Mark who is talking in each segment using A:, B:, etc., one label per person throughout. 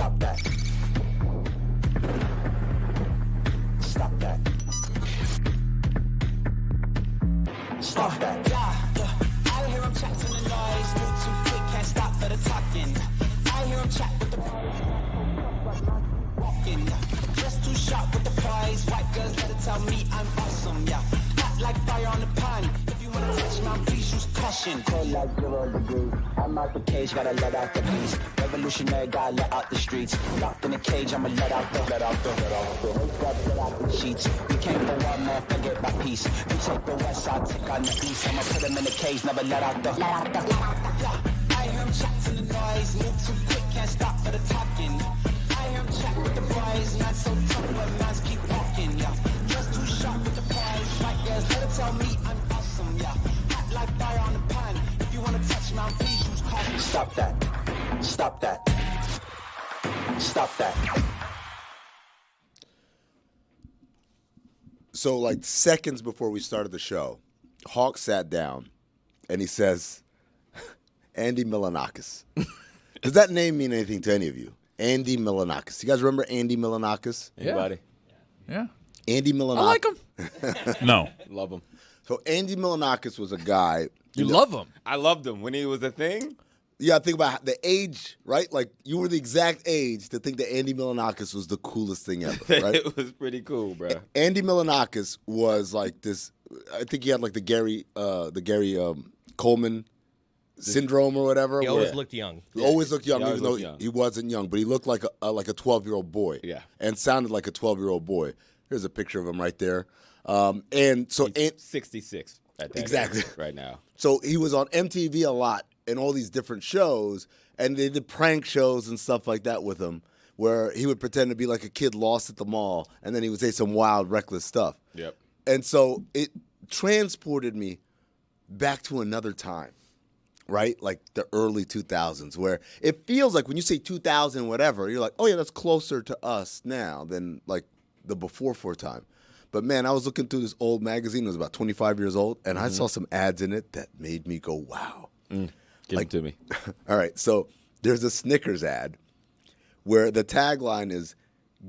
A: Stop that. Stop that. Stop that. Yeah. I hear him chat to the noise. Move too quick, can't stop for the talking. I hear him chat with the walking. Just too sharp with the prize. White girls better tell me I'm awesome. Yeah. Hot like fire on the pan. If you wanna touch my please use caution. Cold like 0 degrees. I'm out the cage, gotta let out the beast. Revolutionary, gotta let out the streets. Locked in a cage, I'ma let out the sheets. We came for one man, forget my peace. You take the west, I'll take on the east. I'ma put him in the cage, never let out the. I hear him chat to the noise. Move too quick, can't stop for the talking. I hear him chat with the boys. Man so tough, but mans keep walking. Yeah, just too sharp with the prize. White girls, better tell me I'm awesome. Yeah, hot like fire on the pan. If you wanna touch my please use caution. Stop that. Stop that. Stop that.
B: So, like, seconds before we started the show, Hawk sat down and he says, Andy Milonakis. Does that name mean anything to any of you? Andy Milonakis. You guys remember Andy Milonakis?
C: Anybody?
D: Yeah.
B: Andy Milonakis.
D: I like him. No.
C: Love him.
B: So, Andy Milonakis was a guy.
D: You love him.
C: I loved him when he was a thing.
B: Yeah, think about the age, right? Like, you were the exact age to think that Andy Milonakis was the coolest thing ever, right?
C: It was pretty cool, bro.
B: Andy Milonakis was like this. I think he had like the Gary Coleman syndrome or whatever.
E: He always looked young.
B: He always looked young,
C: He always
B: even though
C: looked young.
B: he wasn't young. But he looked like a 12-year-old boy.
C: Yeah.
B: And sounded like a 12-year-old boy. Here's a picture of him right there. And so
C: He's 66 at that
B: Exactly.
C: age right now.
B: So he was on MTV a lot in all these different shows, and they did prank shows and stuff like that with him, where he would pretend to be like a kid lost at the mall, and then he would say some wild, reckless stuff.
C: Yep.
B: And so it transported me back to another time, right? Like the early 2000s, where it feels like when you say 2000 whatever, you're like, oh yeah, that's closer to us now than like the before time. But man, I was looking through this old magazine. It was about 25 years old, and I saw some ads in it that made me go, wow.
C: Give it to me.
B: All right, so there's a Snickers ad where the tagline is,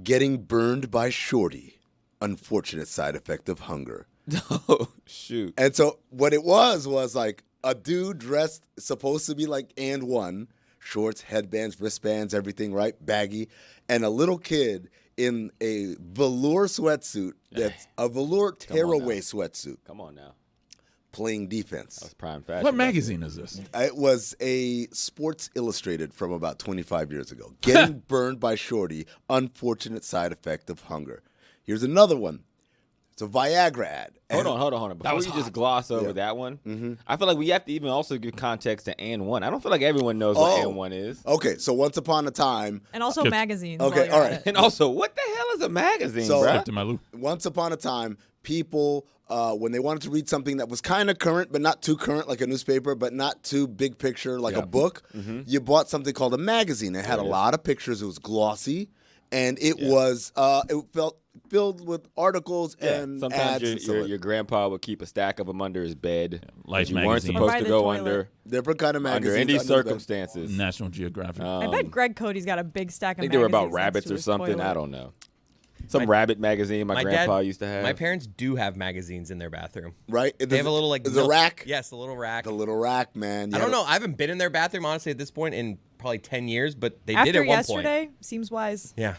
B: getting burned by shorty, unfortunate side effect of hunger.
C: Oh, shoot.
B: And so what it was like a dude dressed, supposed to be like and one, shorts, headbands, wristbands, everything, right? Baggy. And a little kid in a velour sweatsuit that's a velour tearaway sweatsuit
C: Come on now.
B: playing defense.
C: That's prime fashion.
D: What magazine is this?
B: It was a Sports Illustrated from about 25 years ago. Getting burned by shorty, unfortunate side effect of hunger. Here's another one. It's a Viagra ad.
C: Hold on. Before
D: was
C: you
D: hot.
C: just gloss over that one, I feel like we have to even also give context to And One. I don't feel like everyone knows what And One is.
B: Okay, so once upon a time,
F: And also magazines.
B: Okay,
F: while you're
B: all
F: at
B: right.
F: it.
C: And also, what the hell is a magazine,
B: So-
C: bruh?
D: Skip to my loop.
B: once upon a time, people, when they wanted to read something that was kind of current, but not too current, like a newspaper, but not too big picture, like a book, you bought something called a magazine. It had a lot of pictures. It was glossy, and it was it felt filled with articles and
C: Sometimes
B: ads. and stuff.
C: your grandpa would keep a stack of them under his bed.
D: Life
C: You weren't
D: magazine.
F: Or
C: supposed
F: by
C: to
F: the
C: go
F: toilet.
C: under
B: Different kind of magazines.
C: any
B: under the bed.
C: circumstances.
D: National Geographic.
F: I bet Greg Cody's got a big stack of
C: I think they were about
F: magazines next
C: rabbits
F: to
C: or
F: his
C: something.
F: toilet.
C: I don't know. Some rabbit magazine my grandpa used to have.
E: My parents do have magazines in their bathroom.
B: Right?
E: They have a little like
B: the
E: milk-
B: rack.
E: Yes, the little rack.
B: The little rack, man.
E: I don't know. I haven't been in their bathroom honestly at this point in probably 10 years, but they
F: After
E: did at one
F: yesterday,
E: point.
F: seems wise.
E: Yeah.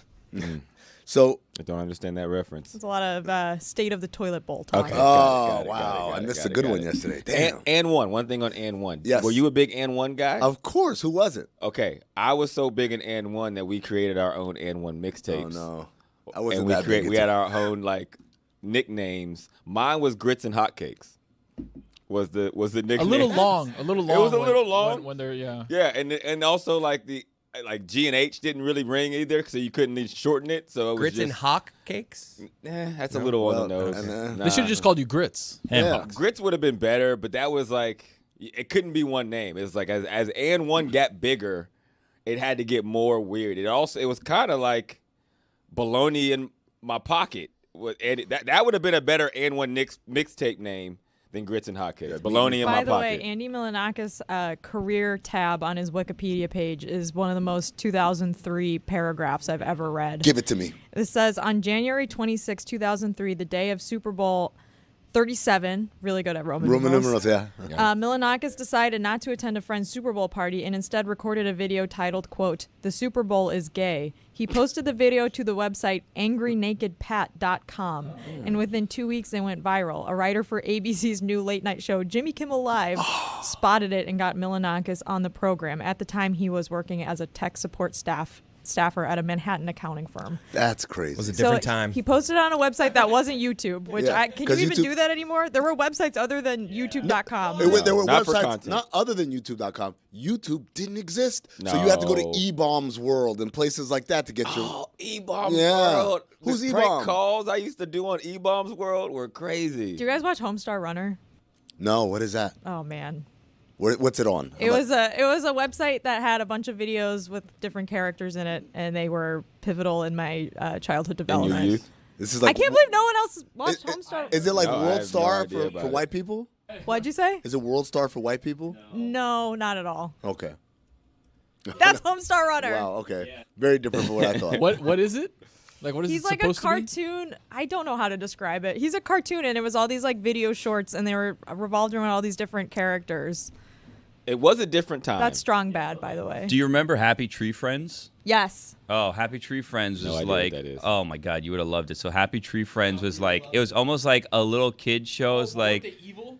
B: So,
C: I don't understand that reference.
F: It's a lot of state of the toilet bowl talk.
C: Okay.
B: oh
C: Got it,
B: wow,
C: got
B: I
C: it,
B: missed
C: got
B: a
C: it,
B: good
C: got
B: one
C: it.
B: yesterday. Damn.
C: And One. One thing on And One.
B: Yes.
C: Were you a big And One guy?
B: Of course, who wasn't?
C: Okay. I was so big in And One that we created our own And One mixtapes.
B: Oh no, I wasn't
C: And we
B: that big.
C: we had our own like nicknames. Mine was Grits and Hotcakes. Was the nickname.
D: A little long.
C: It was a little long.
D: when they're
C: Yeah, and also like the G and H didn't really ring either, so you couldn't even shorten it. So it was
E: Grits
C: just,
E: and hock cakes?
C: that's a little on the nose.
D: They should have just called you Grits. Ham
B: Yeah.
D: hocks.
C: Grits would have been better, but that was like it couldn't be one name. It was like as And One got bigger, it had to get more weird. It was kind of like bologna in my pocket. That would have been a better And One mixtape name than grits and hotcakes. Bologna in
F: By
C: my
F: the
C: pocket.
F: way, Andy Milonakis' career tab on his Wikipedia page is one of the most 2003 paragraphs I've ever read.
B: Give it to me.
F: It says, on January 26, 2003, the day of Super Bowl 37, really good at Roman numerals.
B: Yeah.
F: Milonakis decided not to attend a friend's Super Bowl party and instead recorded a video titled, quote, "The Super Bowl is gay." He posted the video to the website angrynakedpat.com, and within 2 weeks it went viral. A writer for ABC's new late-night show, Jimmy Kimmel Live, spotted it and got Milonakis on the program. At the time, he was working as a tech support staffer at a Manhattan accounting firm.
B: That's crazy.
E: It was a different time.
F: He posted it on a website that wasn't YouTube, which
B: Yeah,
F: can you
B: 'cause
F: even
B: YouTube-
F: do that anymore? There were websites other than YouTube.com.
B: There were
C: not for
B: websites
C: content.
B: not other than YouTube.com. YouTube didn't exist, so
C: No.
B: you had to go to E-Bombs World and places like that to get your.
C: Oh, E-Bombs
B: Yeah.
C: World.
B: Who's
C: the
B: E-Bomb?
C: prank calls I used to do on E-Bombs World were crazy.
F: Do you guys watch Homestar Runner?
B: No, what is that?
F: Oh man.
B: What's it on?
F: It was a website that had a bunch of videos with different characters in it, and they were pivotal in my childhood
C: in
F: development.
C: your youth?
B: This is like.
F: I can't believe no one else watched Homestar.
B: Is it like
C: No, I
B: World
C: have no
B: Star
C: idea
B: for
C: about it.
B: white people?
F: What'd you say?
B: Is it World Star for white people?
F: No, not at all.
B: Okay.
F: That's Homestar Runner.
B: Wow. Okay. Very different from what I thought.
D: What is it? Like, what is
F: He's
D: it
F: like a
D: supposed to be?
F: cartoon. I don't know how to describe it. He's a cartoon, and it was all these like video shorts, and they were revolved around all these different characters.
C: It was a different time.
F: That's strong bad, by the way.
G: Do you remember Happy Tree Friends?
F: Yes.
G: Oh, Happy Tree Friends
C: No
G: was
C: idea what
G: like,
C: that is.
G: oh my God, you would have loved it. So Happy Tree Friends was like, it was almost like a little kid show. It was like,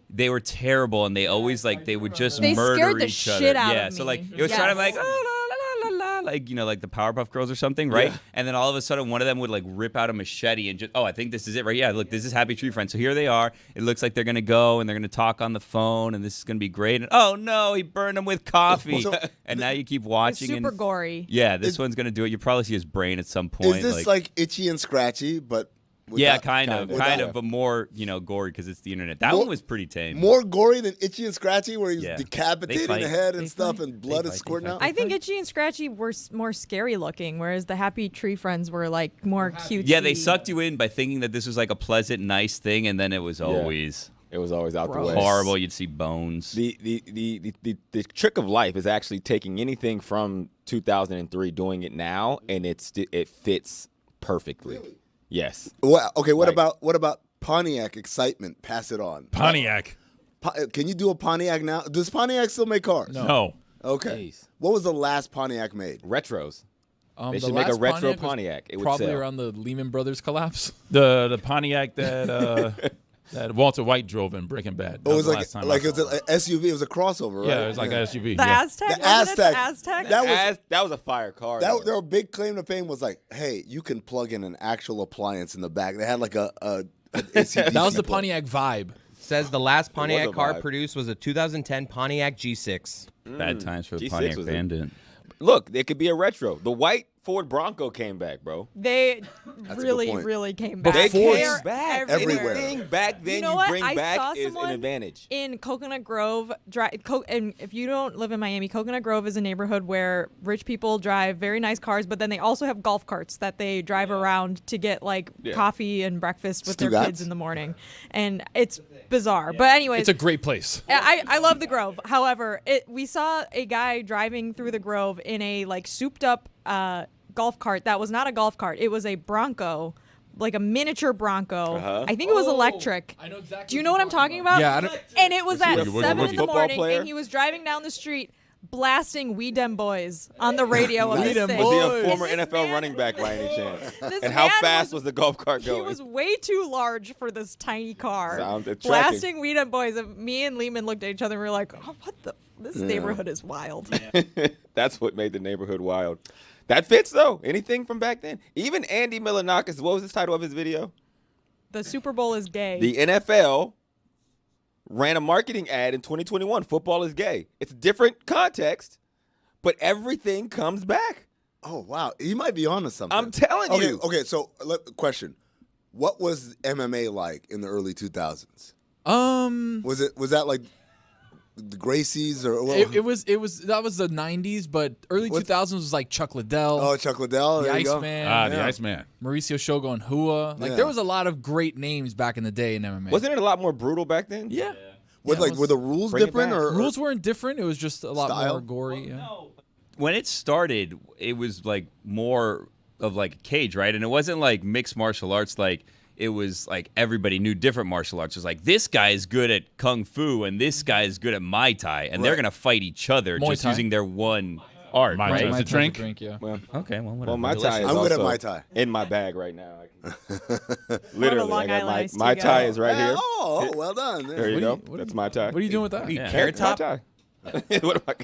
G: they were terrible, and they always like, they would just
F: They
G: murder
F: scared the
G: each other.
F: shit out
G: yeah,
F: of
G: so
F: me.
G: like, it was
F: Yes.
G: kind of like, oh, la, la, la, la, la, like, you know, like the Powerpuff Girls or something, right?
C: Yeah.
G: And then all of a sudden, one of them would like rip out a machete and just, oh, I think this is it, right? Yeah, look, this is Happy Tree Friends. So here they are. It looks like they're gonna go and they're gonna talk on the phone, and this is gonna be great. And oh no, he burned them with coffee.
B: So-
G: and now you keep
F: It's
G: watching.
F: super
G: and,
F: gory.
G: yeah, this one's gonna do it. You probably see his brain at some point.
B: Is this like Itchy and Scratchy, but
G: yeah,
B: without-
G: kind of,
B: without-
G: but more, you know, gory because it's the internet. That
B: More-
G: one was pretty tame.
B: More gory than Itchy and Scratchy, where he's
G: Yeah.
B: decapitating
G: They
B: the
G: fight.
B: head
G: They
B: and stuff,
G: fight.
B: and blood
G: They
B: is
G: fight.
B: squirting
G: They
B: out.
F: I think Itchy and Scratchy were more scary looking, whereas the Happy Tree Friends were like more cutesy.
G: Yeah, they sucked you in by thinking that this was like a pleasant, nice thing, and then it was always
C: It was always out
F: Gross.
C: the way.
G: horrible. You'd see bones.
C: The trick of life is actually taking anything from 2003, doing it now, and it fits perfectly. Yes.
B: Well, okay. What
C: Like-
B: about Pontiac excitement? Pass it on.
D: Pontiac.
B: Can you do a Pontiac now? Does Pontiac still make cars?
D: No.
B: Okay.
C: Jeez.
B: What was the last Pontiac made?
C: Retros. They
D: The
C: should make a
D: last
C: retro
D: was
C: Pontiac. It would
D: probably
C: sell.
D: around the Lehman Brothers collapse.
H: The Pontiac that that Walter White drove in Breaking Bad. That
B: It was
H: the
B: like
H: last time I
B: it was
H: saw
B: an SUV. It was a crossover, right?
H: Yeah, it was like an SUV.
F: The
H: yeah.
F: Aztec.
B: The
F: wasn't it? The
B: Aztec.
F: Aztec.
B: That was
C: was a fire car.
B: that.
C: though.
B: Their big claim to fame was like, hey, you can plug in an actual appliance in the back. They had like an AC/DC
D: That was the
B: plug.
D: Pontiac vibe.
E: Says the last
C: a
E: Pontiac car
C: vibe.
E: produced was a 2010 Pontiac G6.
G: Bad times for the
C: G6
G: Pontiac
C: was
G: Bandit.
C: Look, it could be a retro. The white Ford Bronco came back, bro.
F: They
B: a
F: really,
B: good point.
F: really came back.
C: They
B: Fords
C: came
F: They're
C: back.
B: everywhere.
C: Anything back then
F: You know what?
C: bring
F: I
C: back
F: saw
C: is an
F: someone
C: advantage.
F: in Coconut Grove. And if you don't live in Miami, Coconut Grove is a neighborhood where rich people drive very nice cars, but then they also have golf carts that they drive around to get like coffee and breakfast with their
B: Stugotz.
F: kids in the morning, and it's bizarre. But anyways,
D: It's a great place.
F: I love the Grove. However, we saw a guy driving through the Grove in a like souped up golf cart that was not a golf cart. It was a Bronco, like a miniature Bronco. I think it was electric.
D: I know exactly
F: Do you know what I'm talking about?
D: Yeah, I don't-
F: And it was at
C: he a
F: 7 in the
C: football
F: morning,
C: player?
F: and he was driving down the street blasting We Dem Boys on the radio of
D: We
F: this
D: Dem
F: thing.
C: Was he a
D: Boys.
C: former
F: And this
C: NFL
F: man-
C: running back by any chance?
F: This
C: And how
F: man
C: fast was the golf cart
F: He
C: going?
F: was way too large for this tiny car.
C: Sounds attractive.
F: Blasting We Dem Boys. And me and Lehman looked at each other and we were like, oh, what the? This neighborhood is wild.
C: That's what made the neighborhood wild. That fits though. Anything from back then. Even Andy Milonakis. What was the title of his video?
F: The Super Bowl is gay.
C: The NFL ran a marketing ad in 2021. Football is gay. It's a different context, but everything comes back.
B: Oh wow, he might be onto something.
C: I'm telling
B: okay,
C: you.
B: Okay, so question: what was MMA like in the early 2000s?
D: Um,
B: Was that like the Gracies or
D: It was that was the 90s, but early 2000s was like Chuck Liddell.
B: Oh, Chuck Liddell.
D: The
B: There you go.
D: Iceman.
H: The Iceman.
D: Mauricio Shogo and Hua. Like
B: Yeah.
D: there was a lot of great names back in the day in MMA.
C: Wasn't it a lot more brutal back then?
D: Yeah.
B: Were the rules
C: Bring it
B: different
C: back.
B: or
D: Rules weren't different. It was just a lot
B: Style?
D: more gory. Yeah.
G: When it started, it was like more of like a cage, right? And it wasn't like mixed martial arts. Like it was like everybody knew different martial arts. It was like this guy is good at kung fu and this guy is good at Muay Thai, and they're gonna fight each other
D: Muay
G: just
D: Thai.
G: using their one art.
H: Muay
G: right?
H: Thai.
D: My
H: a
D: type of
H: drink?
D: yeah.
C: Well,
G: Okay, well, whatever.
C: well, my Thai is
B: I'm good at
C: also
B: Mai Tai.
C: in my bag right now.
F: More
C: Literally,
F: of a Long
C: I got
F: Island
C: my
F: iced tea
C: my
F: guy.
C: Tie is right here.
B: Oh, well done.
C: There you
D: What
C: go.
D: do you-
C: That's my tie.
D: What are you doing with that?
E: You
G: Yeah.
E: Carrot Top?
C: What am I?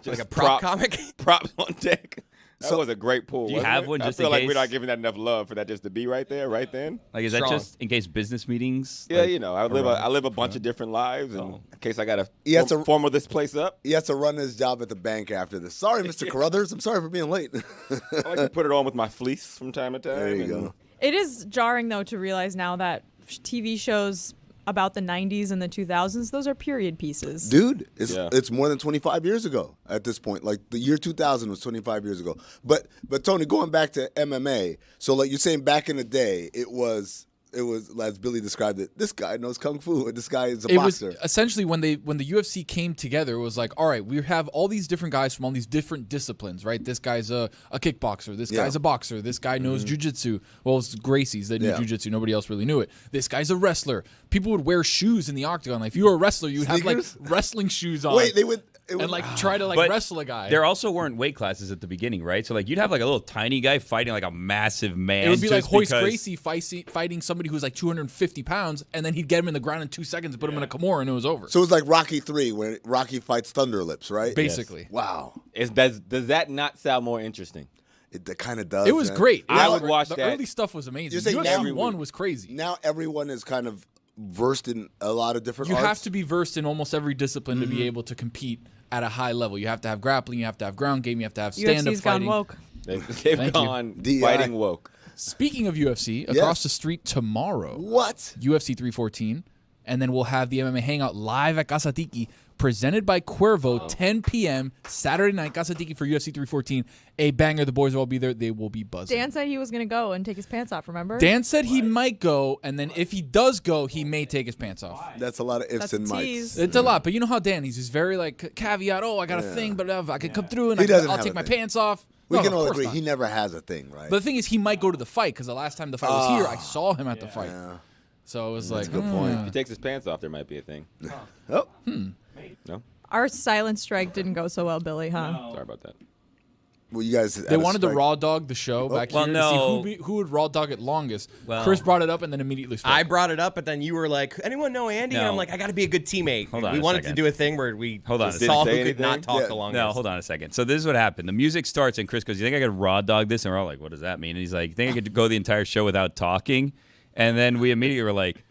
C: Just
E: Like a prop comic?
C: Props on deck. That was a great pull.
G: Do you
C: wasn't
G: have
C: it?
G: one
C: I
G: just
C: feel
G: in
C: like
G: case?
C: we're not giving that enough love for that just to be right there, right then.
G: Like, is that
E: Strong.
G: just in case business meetings?
C: Yeah,
G: like,
C: you know, I live a bunch of different lives, and in case I gotta
B: He has to-
C: formal this place up,
B: He has to run his job at the bank after this. Sorry, Mr. Carruthers. I'm sorry for being late.
C: I like to put it on with my fleece from time to time.
B: There you
C: and-
B: go.
F: It is jarring though to realize now that TV shows about the 90s and the 2000s, those are period pieces.
B: Dude, it's
C: Yeah.
B: it's more than 25 years ago at this point. Like the year 2000 was 25 years ago. But Tony, going back to MMA, so like you're saying back in the day, it was as Billy described it. This guy knows kung fu, and this guy is a
D: It was
B: boxer.
D: essentially when the UFC came together, it was like, all right, we have all these different guys from all these different disciplines, right? This guy's a kickboxer. This
B: Yeah.
D: guy's a boxer. This guy knows jujitsu. Well, it's Gracie's. They knew
B: Yeah.
D: jujitsu. Nobody else really knew it. This guy's a wrestler. People would wear shoes in the octagon. Like if you were a wrestler, you'd have like
B: Sneakers?
D: wrestling shoes on.
B: Wait, they would. It
D: and
B: was,
D: like try to like
G: But
D: wrestle a guy.
G: There also weren't weight classes at the beginning, right? So like you'd have like a little tiny guy fighting like a massive man.
D: It would be like
G: just
D: Hoist
G: because-
D: Gracie fighting somebody who's like 250 pounds, and then he'd get him in the ground in 2 seconds and put him in a Kimura, and it was over.
B: so it was like Rocky 3 when Rocky fights Thunderlips, right?
D: Basically.
B: Wow.
C: Does that not sound more interesting?
B: It kind of does.
D: It was
B: man.
D: great.
C: I
B: Now-
C: would watch
D: the
C: that.
D: early stuff was amazing.
B: You're saying
D: UFC
B: now-
D: 1 was crazy.
B: Now everyone is kind of versed in a lot of different
D: You
B: arts.
D: have to be versed in almost every discipline to be able to compete at a high level. You have to have grappling, you have to have ground game, you have to have stand-up
F: UFC's gone
D: fighting.
F: woke.
C: They've
D: Thank you.
C: gone
B: DI.
C: fighting woke.
D: Speaking of UFC, across the street tomorrow,
B: What?
D: UFC 314, and then we'll have the MMA Hangout live at Casa Tiki, presented by Cuervo, 10 p.m. Saturday night, Casa Tiki for UFC 314. A banger. The boys will all be there. They will be buzzing.
F: Dan said he was going to go and take his pants off, remember?
D: Dan said he might go, and then if he does go, he may take his pants off.
B: That's a lot of ifs
F: That's a
B: and mites.
F: tease.
D: It's a lot, but you know how Dan is. He's very like caveat. Oh, I got a thing, but I can come through and
B: He doesn't
D: I'll
B: have
D: take
B: a
D: my
B: thing.
D: pants off.
B: We
D: No,
B: can
D: of
B: all
D: course
B: agree
D: not.
B: he never has a thing, right?
D: But the thing is, he might go to the fight because the last time the fight was here, I saw him at the fight. So it was like,
B: a good point.
C: If he takes his pants off, there might be a thing.
B: oh,
C: No,
F: Our silent strike didn't go so well, Billy, huh?
C: sorry about that.
B: well, you guys.
D: They wanted to raw dog the show back
G: Well,
D: here
G: no.
D: to see who would raw dog it longest.
E: Well-
D: Chris brought it up and then immediately spoke.
E: I brought it up, but then you were like, anyone know Andy? And
G: No.
E: I'm like, I got to be a good teammate.
G: Hold on
E: we
G: a
E: wanted to
G: second.
E: do a thing where we
G: Hold on a
E: just
G: second.
E: saw
C: Didn't
E: who
C: say
E: could not
C: anything?
E: talk
B: Yeah.
E: the longest.
G: No, hold on a second. So this is what happened. The music starts, and Chris goes, "You think I could raw dog this?" And we're all like, "What does that mean?" And he's like, "You think I could go the entire show without talking?" And then we immediately were like, "You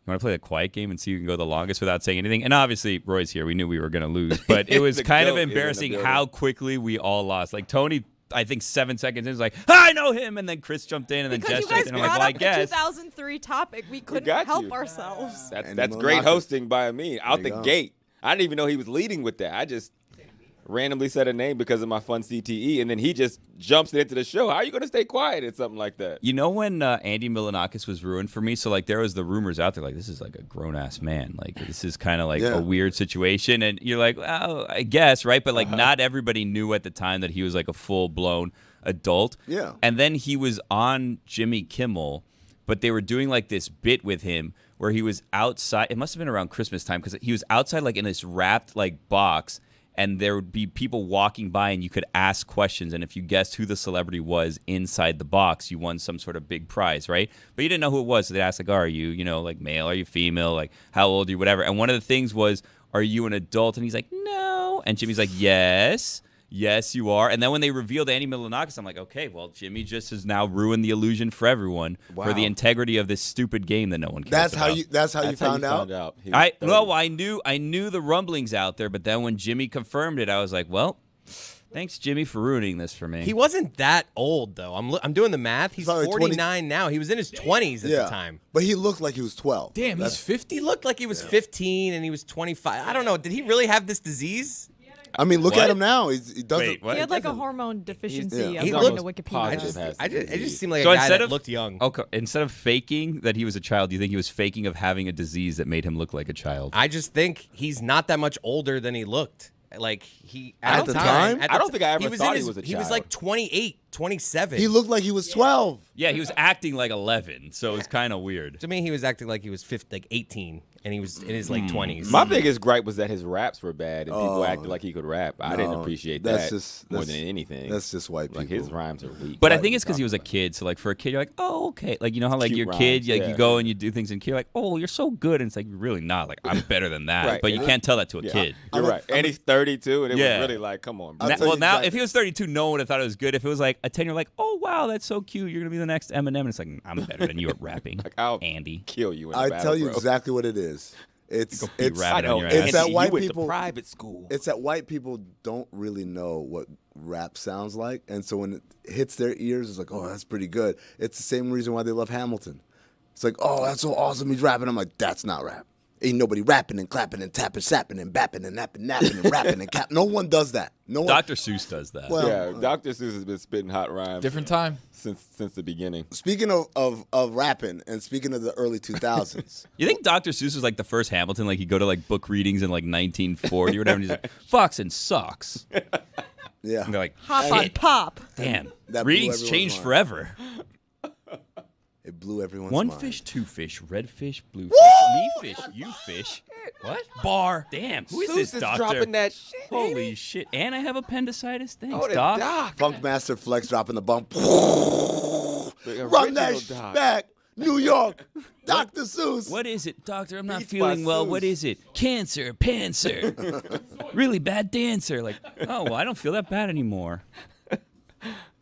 G: want to play the quiet game and see who can go the longest without saying anything?" And obviously, Roy's here. We knew we were going to lose, but it was
C: The
G: kind of
C: goat is in the
G: embarrassing
C: building.
G: how quickly we all lost. Like Tony, I think 7 seconds in, was like, "I know him," and then Chris jumped in, and then
F: Because
G: Jess
F: you
G: jumped
F: guys
G: in. I'm like,
F: brought
G: "Well, I
F: up the
G: guess."
F: 2003 topic. We couldn't
C: got
F: help
C: you.
F: ourselves.
C: That's
B: Andy
C: great
B: Milonakis.
C: hosting by me out
B: There
C: the
B: you go.
C: gate. I didn't even know he was leading with that. I just randomly said a name because of my fun CTE, and then he just jumps into the show. How are you going to stay quiet at something like that?
G: You know when Andy Milonakis was ruined for me? So, like, there was the rumors out there, like, this is like a grown-ass man. Like, this is kind of like
B: Yeah.
G: a weird situation. And you're like, well, I guess, right? But, like, not everybody knew at the time that he was, like, a full-blown adult.
B: Yeah.
G: And then he was on Jimmy Kimmel, but they were doing, like, this bit with him where he was outside. It must have been around Christmas time because he was outside, like, in this wrapped, like, box. And there would be people walking by, and you could ask questions. And if you guessed who the celebrity was inside the box, you won some sort of big prize, right? But you didn't know who it was. So they'd ask, like, oh, are you, like, male? Are you female? Like, how old are you? Whatever. And one of the things was, are you an adult? And he's like, no. And Jimmy's like, yes. Yes, you are. And then when they revealed Andy Milonakis, I'm like, okay, well, Jimmy just has now ruined the illusion for everyone for the
B: Wow.
G: integrity of this stupid game that no one cares
B: That's
G: about.
B: how you. That's how you found out.
C: He was 30.
G: I knew the rumblings out there, but then when Jimmy confirmed it, I was like, well, Thanks, Jimmy, for ruining this for me.
E: He wasn't that old though. I'm doing the math. He's
B: Probably
E: 49 now. He was in his 20s at the time.
B: But he looked like he was 12.
D: Damn, he's 50.
E: He looked like he was 15 and he was 25. I don't know. Did he really have this disease?
B: I mean, look
G: What?
B: at him now. He doesn't.
G: Wait, what?
F: He had like a hormone deficiency.
B: yeah.
F: According
E: He
F: to
E: looked
F: Wikipedia.
E: It just seemed like
G: So
E: a guy
G: instead
E: that
G: of-
E: looked young.
G: Okay, instead of faking that he was a child, do you think he was faking of having a disease that made him look like a child?
E: I just think he's not that much older than he looked. Like he
B: At the time?
C: I don't think I ever thought he was a
E: He was
C: child.
E: like 28, 27.
B: He looked like he was 12.
G: Yeah, he was acting like 11, so it was kind of weird.
E: To me, he was acting like he was 18, and he was in his late 20s.
C: My biggest gripe was that his raps were bad and people acted like he could rap. I didn't
B: No,
C: appreciate
B: that's
C: that
B: just-
C: more
B: that's-
C: than anything.
B: That's just white people.
C: like his rhymes are weak.
G: But I think it's because he was a kid. So like for a kid, you're like, oh okay. Like you know how like
C: Cute
G: your
C: rhymes,
G: kid, like
C: yeah.
G: you go and you do things, and you're like, oh you're so good, and it's like you're really not. Like I'm better than that.
C: Right.
G: But you can't tell that to a
C: Yeah,
G: kid.
C: You're right. And he's 32, and it
G: Yeah.
C: was really like, come on, bro.
B: I'll tell
G: Well,
B: you
G: now
B: exactly.
G: if he was 32, no one would have thought it was good. If it was like a 10, you're like, oh wow, that's so cute. You're gonna be the next Eminem, and it's like I'm better than you at rapping,
C: Like, I'll
G: Andy.
C: kill you in a
B: I
C: battle,
B: tell you
C: bro.
B: exactly what it is. It's
G: Beat rabbit on your
B: it's
G: ass.
B: that
C: Andy,
B: white
C: you went
B: people
C: to private school.
B: It's that white people don't really know what rap sounds like, and so when it hits their ears, it's like, oh, that's pretty good. It's the same reason why they love Hamilton. It's like, oh, that's so awesome, he's rapping. I'm like, that's not rap. Ain't nobody rapping and clapping and tapping, sapping and bapping and napping and rapping and cap. No one does that. No one.
G: Dr. Seuss does that.
B: Well,
C: Yeah, Dr. Seuss has been spitting hot rhymes
D: Different time.
C: since the beginning.
B: Speaking of rapping and speaking of the early 2000s,
G: You think Dr. Seuss was like the first Hamilton? Like he'd go to like book readings in like 1940 or whatever, and he's like, Fox and socks.
B: yeah,
G: And they're like,
F: Hop on pop.
G: damn,
B: That blew
G: readings
B: everyone's
G: changed
B: mind.
G: forever.
B: it blew everyone's
G: One
B: mind.
G: fish, two fish, red fish, blue fish, me fish, you fish. What? Bar. Damn, who is
C: Seuss
G: this
C: is
G: doctor?
C: dropping that shit.
G: Holy shit. And I have appendicitis. Thanks,
C: Oh, the
G: doc.
C: doc.
B: Funkmaster Flex dropping the bump.
C: The
B: Run that
C: original
B: sh-
C: doc.
B: back, New York, Dr. Seuss.
G: What is it, doctor? I'm not
C: Beats by
G: feeling well.
C: Seuss.
G: What is it? Cancer, panzer. Really bad dancer. Like, oh, well, I don't feel that bad anymore.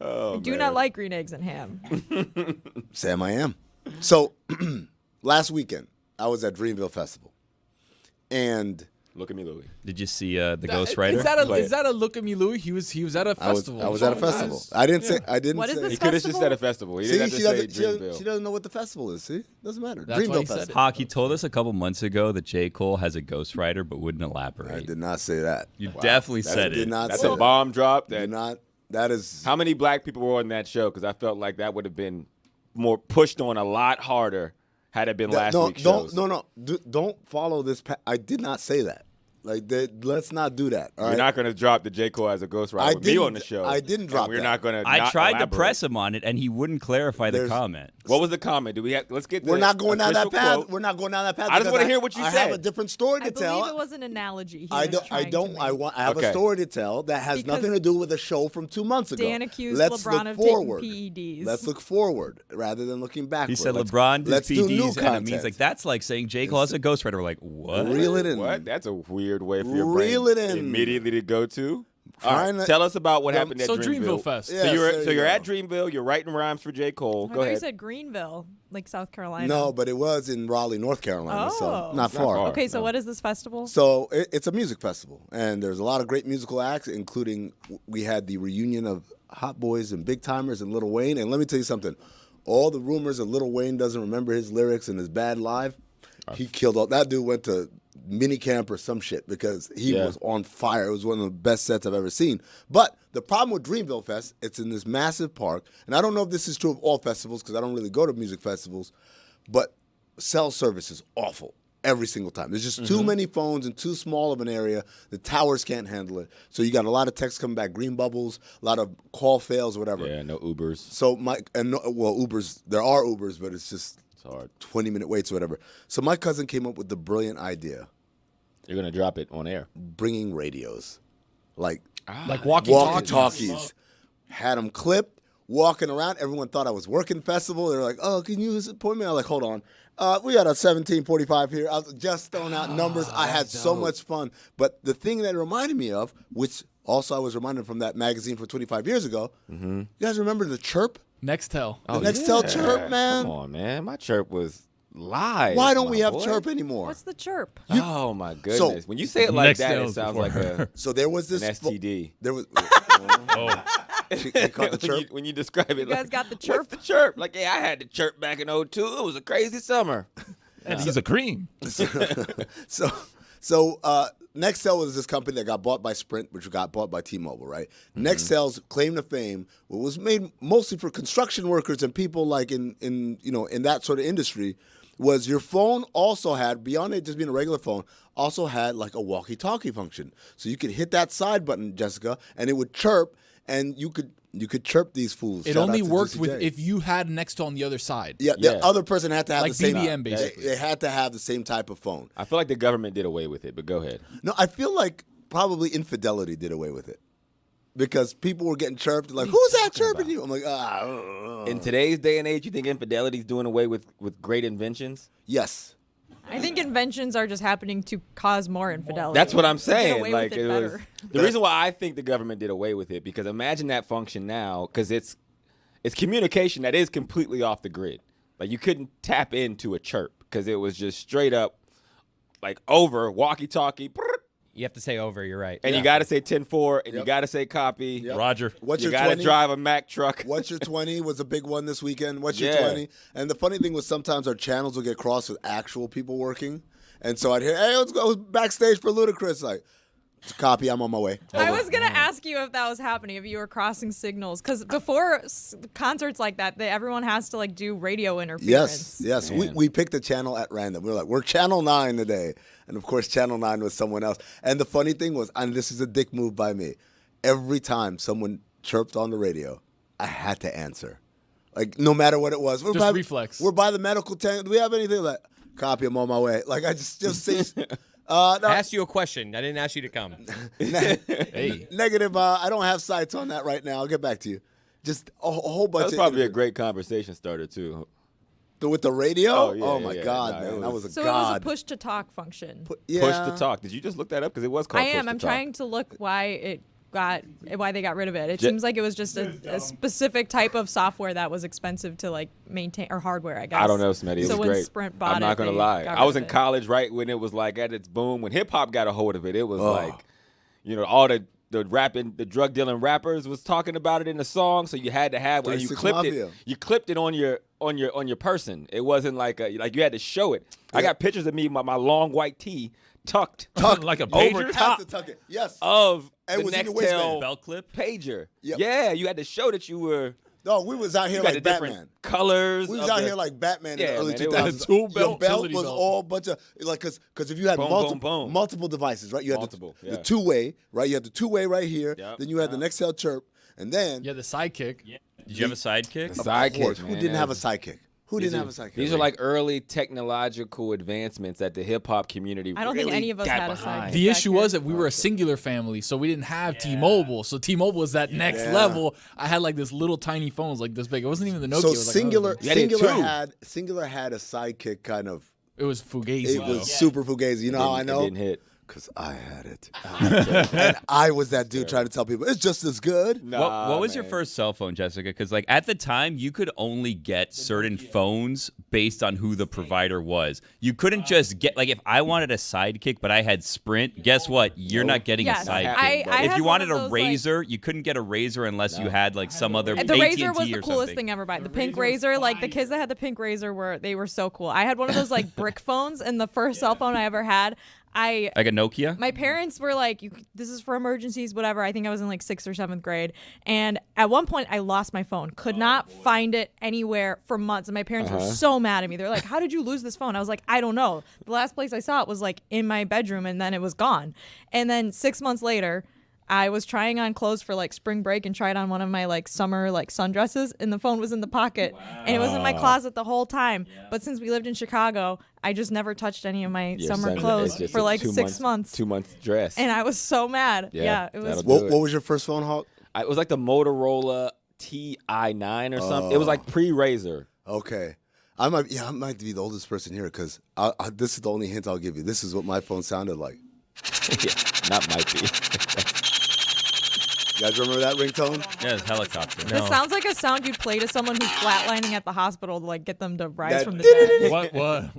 C: Oh,
F: Do
C: man.
F: not like green eggs and ham.
B: Sam, I am. So, last weekend, I was at Dreamville Festival. And
C: Look at me, Louie.
G: Did you see the Ghostwriter?
D: Is that a look at me, Louis? He was at a
B: I was
D: festival.
B: at a festival. I didn't say. I didn't
F: What is
B: say.
F: this
C: He could have just
F: festival?
C: said a festival. He
B: See,
C: didn't have to
B: she
C: say
B: doesn't.
C: Dreamville.
B: She doesn't know what the festival is. See, doesn't matter.
D: That's why
B: Dreamville
D: he said
B: Festival.
G: Hawk, he told us a couple months ago that J. Cole has a ghostwriter but wouldn't
B: I
G: elaborate.
B: did not say that.
G: You definitely
B: That
G: said
B: did
G: it.
B: not
C: That's
B: say
C: a
B: that.
C: bomb drop.
B: Did
C: That
B: not. That is.
C: How many black people were on that show? Because I felt like that would have been more pushed on a lot harder had it been last week's shows.
B: Don't follow this. I did not say that. Like, let's not do that. All
C: You're
B: right?
C: not going to drop the J. Cole as a ghostwriter
B: I
C: with me
B: didn't-
C: on the show.
B: I didn't drop
C: We're
B: that.
C: not going to.
G: I tried to press him on it, and he wouldn't clarify the
B: There's-
G: comment.
C: What was the comment? Do we have? Let's get.
B: We're not going down that
C: official
B: path.
C: quote.
B: We're not going down that path.
C: I just
B: because
C: wanna hear what you
B: I
C: said.
B: have a different story to
F: I
B: tell.
F: believe it was an analogy. He
B: I
F: was
B: don't. I
F: trying to
B: don't. I
F: make.
B: want. I have
C: Okay.
B: a story to tell that has
F: Because
B: nothing to do with a show from 2 months ago.
F: Dan accused
B: Let's
F: LeBron
B: look
F: of taking
B: forward.
F: PEDs.
B: Let's look forward rather than looking backward.
G: He said
B: Let's-
G: LeBron did
B: let's do new
G: PDs, and it means
B: content.
G: like that's like saying J. Cole has a ghostwriter. We're like, what?
B: Reel it in.
C: What? That's a weird way for your
B: Reel
C: brain
B: it in.
C: immediately to go to. All
B: Trying
C: right,
B: to-
C: tell us about what
B: Yeah,
C: happened at
D: So
C: Dreamville.
D: Dreamville Fest.
B: Yeah.
C: So you're
B: Yes, there you
C: at
B: go.
C: Dreamville. You're writing rhymes for J. Cole.
F: I
C: Go
F: thought you
C: ahead.
F: said Greenville, like South Carolina.
B: No, but it was in Raleigh, North Carolina, so
F: Oh.
B: not
C: It's not
B: far.
C: far.
F: Okay, so what is this festival?
B: So it's a music festival, and there's a lot of great musical acts, including we had the reunion of Hot Boys and Big Timers and Lil Wayne. And let me tell you something: all the rumors that Lil Wayne doesn't remember his lyrics and is bad live, he killed all. That dude went to mini camp or some shit because he
C: Yeah.
B: was on fire. It was one of the best sets I've ever seen. But the problem with Dreamville Fest, it's in this massive park, and I don't know if this is true of all festivals because I don't really go to music festivals, but cell service is awful every single time. There's just too many phones in too small of an area. The towers can't handle it. So you got a lot of texts coming back, green bubbles, a lot of call fails, whatever.
C: Yeah, no Ubers.
B: So Ubers, there are Ubers, but it's just
C: It's hard.
B: 20-minute waits or whatever. So my cousin came up with the brilliant idea,
C: You're gonna drop it on air.
B: bringing radios, like
D: Like walkie-talkies.
B: walkie-talkies. Had them clipped, walking around. Everyone thought I was working festival. They were like, "Oh, can you point me?" I was like, "Hold on, we got a 1745 here." I was just throwing out numbers. I had so much fun. But the thing that it reminded me of, which also I was reminded from that magazine from 25 years ago. You guys remember the chirp?
D: Nextel.
B: The Nextel chirp, man.
C: Come on, man. My chirp was Live.
B: Why don't
C: my
B: we have
C: boy.
B: chirp anymore?
F: What's the chirp?
C: Oh my goodness! When you say it like that, it
H: Nextel's
C: sounds
H: before.
C: like
B: So there was this
C: an STD.
B: There was.
H: Oh,
B: They called it the chirp.
C: when you describe it,
F: You guys got the chirp?
C: What's the chirp? Like, yeah, I had the chirp back in 02. It was a crazy summer.
H: and he's a cream.
B: So Nextel was this company that got bought by Sprint, which got bought by T-Mobile, right? Nextel's claim to fame was made mostly for construction workers and people like in that sort of industry. Was your phone also had, beyond it just being a regular phone, also had like a walkie-talkie function. So you could hit that side button, Jessica, and it would chirp, and you could chirp these fools.
D: It
B: Shout
D: only
B: out to
D: worked
B: Juicy
D: with
B: J.
D: if you had Nextel on the other side.
B: Yeah,
C: Yeah.
B: the other person had to have
D: Like
B: the same.
D: BBM, basically.
B: They had to have the same type of phone.
C: I feel like the government did away with it, but go ahead.
B: No, I feel like probably infidelity did away with it. Because people were getting chirped, like, who's that chirping you? I'm like,
C: In today's day and age, you think infidelity's doing away with great inventions?
B: yes.
F: I think inventions are just happening to cause more infidelity.
C: That's what I'm
F: Get
C: saying.
F: away
C: Like
F: with it
C: it was
F: better.
C: the reason why I think the government did away with it, because imagine that function now, because it's communication that is completely off the grid. Like you couldn't tap into a chirp because it was just straight up like over walkie-talkie.
E: You have to say over. You're right.
C: And you got to say 10-4, and you got to say copy.
H: Roger.
B: What's
C: You
B: your
C: got to
B: 20?
C: drive a Mack truck.
B: What's your 20 was a big one this weekend. What's your
C: Yeah.
B: 20? And the funny thing was sometimes our channels would get crossed with actual people working. And so I'd hear, hey, let's go backstage for Ludacris. Like, copy, I'm on my way.
F: I was going to ask you if that was happening, if you were crossing signals. Because before concerts like that, everyone has to like do radio interference.
B: Yes. We picked a channel at random. We were like, we're Channel 9 today. And of course, Channel 9 was someone else. And the funny thing was, and this is a dick move by me, every time someone chirped on the radio, I had to answer. Like, no matter what it was. We're
D: Just reflex.
B: We're by the medical tent. Do we have anything? Like, copy, I'm on my way. Like, I just say... no,
E: I asked you a question. I didn't ask you to come.
D: Hey.
B: negative. I don't have sights on that right now. I'll get back to you. Just a whole bunch
C: That's
B: of
C: probably a
B: interviews.
C: great conversation starter, too.
B: With the radio?
C: Oh, yeah,
B: my
C: yeah.
B: God,
C: Nah,
B: man.
C: it
B: That
C: was-
B: was a
F: So it was a
B: god.
F: push to talk function.
B: Yeah.
C: Push to talk. Did you just look that up? Because it was called
F: I am.
C: Push
F: I'm
C: to Talk.
F: trying to look why they got rid of it. It
C: Ja-
F: seems like it was just a specific type of software that was expensive to like maintain, or hardware, I guess.
C: I don't know, Smitty. It
F: So
C: was
F: when
C: great.
F: Sprint bought
C: I'm not
F: it,
C: gonna
F: they
C: lie.
F: got
C: I
F: rid
C: was
F: of
C: in
F: it.
C: college right when it was like at its boom. When hip hop got a hold of it, it was like, all the rapping, the drug dealing rappers was talking about it in the song. So you had to have when you
B: 36
C: clipped
B: Mafia.
C: it. You clipped it on your person. It wasn't like you had to show it. I got pictures of me with my long white tee tucked
H: Like a
C: over
H: pager?
C: top
B: Have to tuck it. Yes.
C: of
B: And it
C: the
B: was in your waistband.
C: Nextel
G: Belt clip.
C: pager.
B: Yep.
C: Yeah, you had to show that you were.
B: No, we was out here
C: You got
B: like
C: the different
B: Batman.
C: colors.
B: We was
C: of
B: out
C: the-
B: here like Batman in the
C: Yeah,
B: early
C: man, it was
B: 2000s.
H: a tool
B: Your
H: belt,
B: belt
H: utility
B: was
H: belt.
B: all bunch of like because if you had
C: Boom,
B: multiple
C: boom, boom.
B: multiple devices, right? You had
C: Multiple,
B: the
C: yeah.
B: two-way, right? You had the two-way right here.
C: Yep.
B: Then you had the Nextel chirp, and then
D: Yeah, the sidekick.
G: Did you have a sidekick?
B: of
C: Sidekick,
B: course,
C: man.
B: who didn't have a sidekick? Who didn't have a sidekick?
C: These are like early technological advancements that the hip hop community.
F: I don't think
C: really
F: any of us
C: got
F: had a
C: behind.
F: sidekick.
D: The
F: back
D: issue
F: here.
D: was that we were a singular family, so we didn't have T-Mobile. So T-Mobile was that next
B: Yeah.
D: level. I had like this little tiny phones like this big. It wasn't even the Nokia.
B: so
D: it was like
B: singular.
C: You had it too.
B: Singular had a sidekick kind of.
D: It was Fugazi.
B: It was super fugazi. You know how I
C: It
B: know?
C: didn't hit.
B: Because I had it. And I was that dude trying to tell people it's just as good.
G: What was your
C: man.
G: first cell phone, Jessica? Because like at the time, you could only get certain phones based on who the provider was. You couldn't just get like if I wanted a sidekick, but I had Sprint. Guess what? You're not getting
F: Yes,
G: a sidekick.
F: I
G: if
F: had
G: you
F: one
G: wanted
F: of
G: a
F: those, like-
G: razor, you couldn't get a razor unless you had like some other
F: The
G: AT&T
F: razor was the
G: or
F: coolest
G: something.
F: thing ever. The pink razor, like the kids that had the pink razor were so cool. I had one of those like brick phones, and the first cell phone I ever had.
G: Like a Nokia.
F: My parents were like, "This is for emergencies, whatever." I think I was in like 6th or 7th grade, and at one point I lost my phone. Could not find it anywhere for months, and my parents were so mad at me. They're like, "How did you lose this phone?" I was like, "I don't know. The last place I saw it was like in my bedroom, and then it was gone." And then 6 months later, I was trying on clothes for like spring break and tried on one of my like summer like sundresses, and the phone was in the pocket, and it was in my closet the whole time. But since we lived in Chicago, I just never touched any of my
C: Your
F: summer
C: son-
F: clothes
C: it's just
F: for
C: a
F: like
C: 2
F: 6 months.
C: 2 months dress.
F: And I was so mad. Yeah, it was.
C: that'll
B: What,
C: do it.
B: what was your first phone, Hawk?
C: It was like the Motorola TI9 or something. It was like pre-Razor.
B: Okay. I might be the oldest person here because this is the only hint I'll give you. This is what my phone sounded like.
C: Yeah, not might be.
B: You guys remember that ringtone?
G: Yeah, it's helicopter.
F: This sounds like a sound you'd play to someone who's flatlining at the hospital to like get them to rise
B: That-
F: from the dead.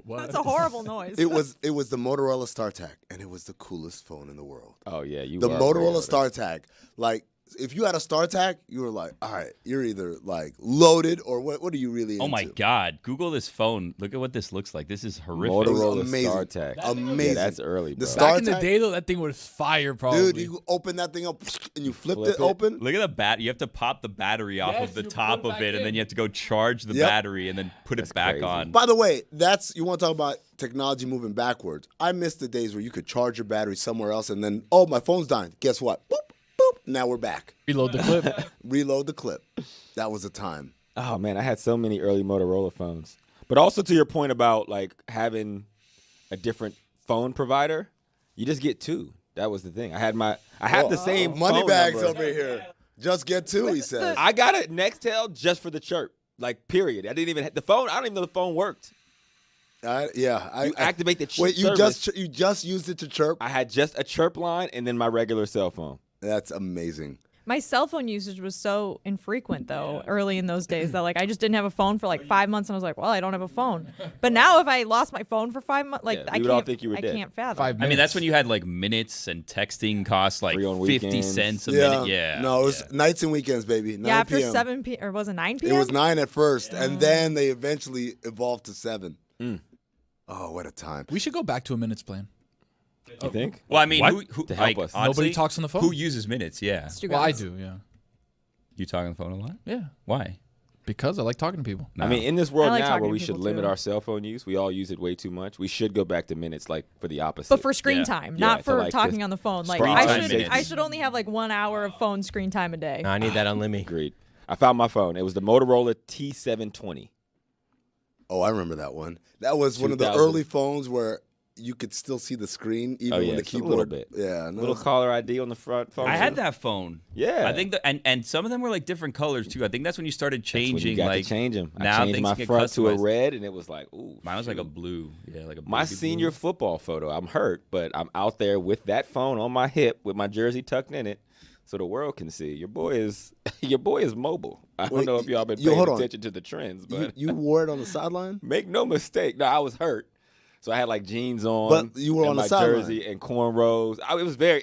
H: What?
F: That's a horrible noise.
B: It was the Motorola StarTAC, and it was the coolest phone in the world.
C: Oh yeah, you
B: The
C: are
B: Motorola
C: weird.
B: StarTAC, like. If you had a StarTAC, you were like, all right, you're either like loaded or what are you really into?
G: Oh my God! Google this phone. Look at what this looks like. This is horrific.
C: Motorola
B: Amazing.
C: StarTAC.
B: Amazing.
C: Yeah, that's early, bro.
B: The
D: Back in the
B: StarTAC,
D: day, though, that thing was fire, probably.
B: dude, you open that thing up and you flipped
C: Flip
B: it
C: it.
B: open.
G: Look at the bat. You have to pop the battery off
D: Yes,
G: of the
D: you
G: top
D: put it
G: of
D: back
G: it, and then
D: in.
G: you have to go charge the
B: Yep.
G: battery and then put it back
C: crazy.
G: on.
B: By the way, you want to talk about technology moving backwards. I miss the days where you could charge your battery somewhere else and then, oh, my phone's dying. Guess what? Boop, boop. Now we're back.
D: Reload the clip.
B: Reload the clip. That was a time.
C: Oh man, I had so many early Motorola phones. But also to your point about like having a different phone provider, you just get two. That was the thing. I had the same
B: money
C: phone
B: bags
C: number.
B: over here. Just get two, he says.
C: I got a Nextel just for the chirp. Like period. I didn't even the phone. I don't even know the phone worked.
B: You
C: Activate the chirp
B: Wait, you
C: service.
B: just used it to chirp?
C: I had just a chirp line and then my regular cell phone.
B: That's amazing.
F: My cell phone usage was so infrequent though early in those days that like I just didn't have a phone for like 5 months and I was like, well, I don't have a phone. But now if I lost my phone for 5 months, like
C: Yeah,
F: I
C: we would all
F: can't,
C: think you were dead.
F: can't fathom.
D: 5 minutes.
G: I mean, that's when you had like minutes and texting costs like
C: Free on
G: 50
C: weekends.
G: cents a minute. Yeah.
B: No, it was nights and weekends, baby. 9
F: yeah, after
B: p.m.
F: 7 p.m. or was it 9
B: It
F: p.m.?
B: was 9 at first, and then they eventually evolved to 7. Oh, what a time.
D: We should go back to a minutes plan.
C: You think?
G: Well, I mean,
H: What?
G: who
C: To help
G: like,
C: us.
G: honestly,
D: Nobody talks on the phone?
G: Who uses minutes? Yeah.
F: Stugotz.
D: Well, I do, yeah.
G: You talk on the phone a lot?
D: Yeah.
G: Why?
D: Because I like talking to people.
C: I mean, in this world
F: I like
C: now
F: talking
C: where
F: to
C: we should
F: people,
C: limit
F: too.
C: our cell phone use, we all use it way too much. We should go back to minutes, like for the opposite.
F: But for screen
G: Yeah.
F: time,
C: Yeah,
F: not
C: so,
F: for
C: like,
F: talking
C: this
F: on the phone. Like
C: screen
F: I
G: time
F: should,
G: minutes.
F: I should only have like 1 hour of phone screen time a day.
E: No, I need that unlimited.
C: agreed. I found my phone. It was the Motorola T720.
B: Oh, I remember that one. That was one of the
C: 2000.
B: early phones where you could still see the screen, even
C: Oh, yeah,
B: when the
C: just a
B: keyboard.
C: little bit.
B: Yeah, no.
C: Little caller ID on the front phone.
G: I had that phone.
C: Yeah.
G: I think and some of them were like different colors too. I think that's when you started
C: That's when
G: changing.
C: you got
G: like
C: to change them. I
G: now
C: changed
G: things
C: my
G: get
C: front to a
G: customized.
C: red, and it was like, ooh.
G: Mine was like a
C: shoot.
G: blue. Yeah, like a
C: My
G: baby
C: senior
G: blue.
C: football photo. I'm hurt, but I'm out there with that phone on my hip with my jersey tucked in it, so the world can see. Your boy is mobile. I don't
B: Wait,
C: know if y'all been
B: you-
C: paying
B: hold on.
C: attention to the trends, but
B: you wore it on the sideline?
C: make no mistake. No, I was hurt. So I had like jeans on,
B: But you were
C: and
B: on the
C: my
B: sideline.
C: jersey and cornrows.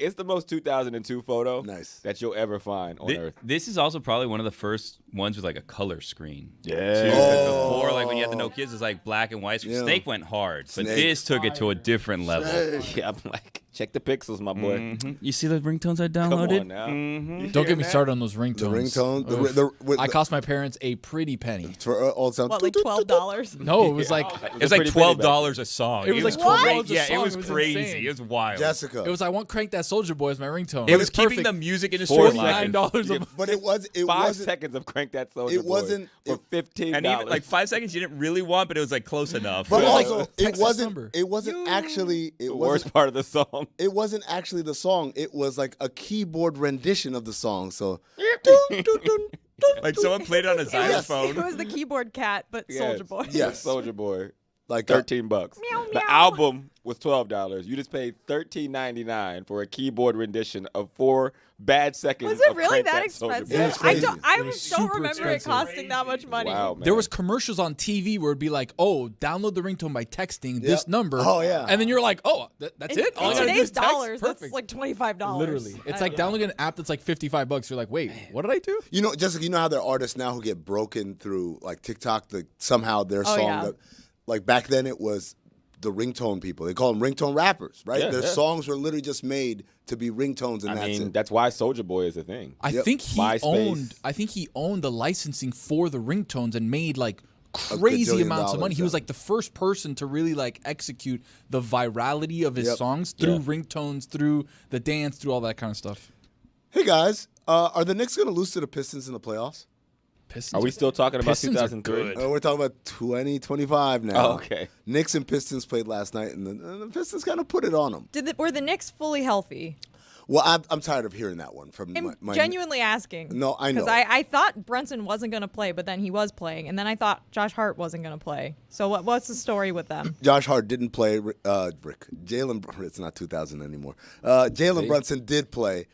C: It's the most 2002 photo
B: Nice.
C: that you'll ever find on earth.
G: This is also probably one of the first ones with like a color screen.
C: Yeah.
G: Too. 'Cause before, like when you had the No Kids, it's like black and white.
B: Yeah.
G: Snake went hard, but
B: Snake.
G: this took it to a different level.
C: Yeah, I'm like, check the pixels, my boy.
G: Mhm. You see the ringtones I
C: Come
G: downloaded?
C: on now.
G: Mhm.
C: You
D: Don't
C: hear
D: get me
C: that?
D: started on those
B: The
D: ringtones.
B: ringtone.
D: I cost my parents a pretty penny.
B: For all sound.
F: What, like $12?
D: No, it was like
G: It was like
C: pretty
G: $12 a song.
D: It was like
G: crazy.
D: $12 a
G: Yeah,
D: song.
G: it was
D: It was
G: crazy.
D: insane.
G: It was wild.
B: Jessica.
D: it was I want Crank That Soldier Boy as my ringtone.
G: It was keeping
D: perfect.
G: the music industry alive.
D: $49 a month.
B: But it was. It
C: 5
B: wasn't.
C: seconds of Crank That Soldier
B: It wasn't-
C: Boy for $15.
G: And even like 5 seconds you didn't really want, but it was like close enough.
B: But
D: It was like
B: also,
D: a
B: it
D: Texas
B: wasn't.
D: number.
B: It wasn't actually. It
C: the
B: wasn't.
C: worst part of the song.
B: It wasn't actually the song. It was like a keyboard rendition of the song. So.
G: like someone played it on a
F: It
G: xylophone.
F: was the keyboard cat, but Soldier Boy.
B: Yes.
C: Soldier Boy.
B: Like
C: $13.
F: Meow,
C: The
F: meow.
C: album was $12. You just paid $13.99 for a keyboard rendition of 4 bad seconds.
F: Was it
C: of
F: really
C: Crank
F: that
C: Soldier
F: expensive?
C: Boy.
B: was
F: I
B: crazy.
F: don't. I
D: It was
F: don't
D: super
F: remember it
D: expensive.
F: costing that much money.
C: Wow, man.
D: There was commercials on TV where it'd be like, "Oh, download the ringtone by texting this
B: Yep.
D: number."
B: Oh, yeah.
D: and then you're like, "Oh, that's
F: In,
D: it." All I
F: in
D: gotta do
F: today's
D: is text?
F: dollars, that's
D: Perfect.
F: like $25.
D: Literally, it's like downloading an app that's like $55. You're like, "Wait, what did I do?"
B: You know, Jessica, you know how there are artists now who get broken through like TikTok, somehow their
F: Oh,
B: song,
F: yeah.
B: like back then it was the ringtone people. They call them ringtone rappers, right?
C: Yeah,
B: Their
C: yeah.
B: songs were literally just made to be ringtones, and
C: I
B: that's
C: mean,
B: it.
C: that's why Soldier Boy is a thing.
D: I
B: Yep.
D: think he
C: MySpace.
D: owned. I think he owned the licensing for the ringtones and made like crazy
B: gajillion
D: amounts of money.
B: dollars,
D: He was
B: yeah.
D: like the first person to really like execute the virality of his
B: Yep.
D: songs through
C: Yeah.
D: ringtones, through the dance, through all that kind of stuff.
B: Hey guys, are the Knicks going to lose to the Pistons in the playoffs?
D: Pistons
C: Are we still talking about
D: Pistons are
C: 2003?
D: good.
B: We're talking about 2025 now.
C: Oh, okay.
B: Knicks and Pistons played last night, and the Pistons kind of put it on them.
F: Were the Knicks fully healthy?
B: Well, I'm tired of hearing that one from
F: I'm
B: my
F: genuinely asking.
B: No, I know.
F: Because I thought Brunson wasn't going to play, but then he was playing. And then I thought Josh Hart wasn't going to play. So what's the story with them?
B: Josh Hart didn't play. Jalen, it's not 2000 anymore. Jalen Brunson did play.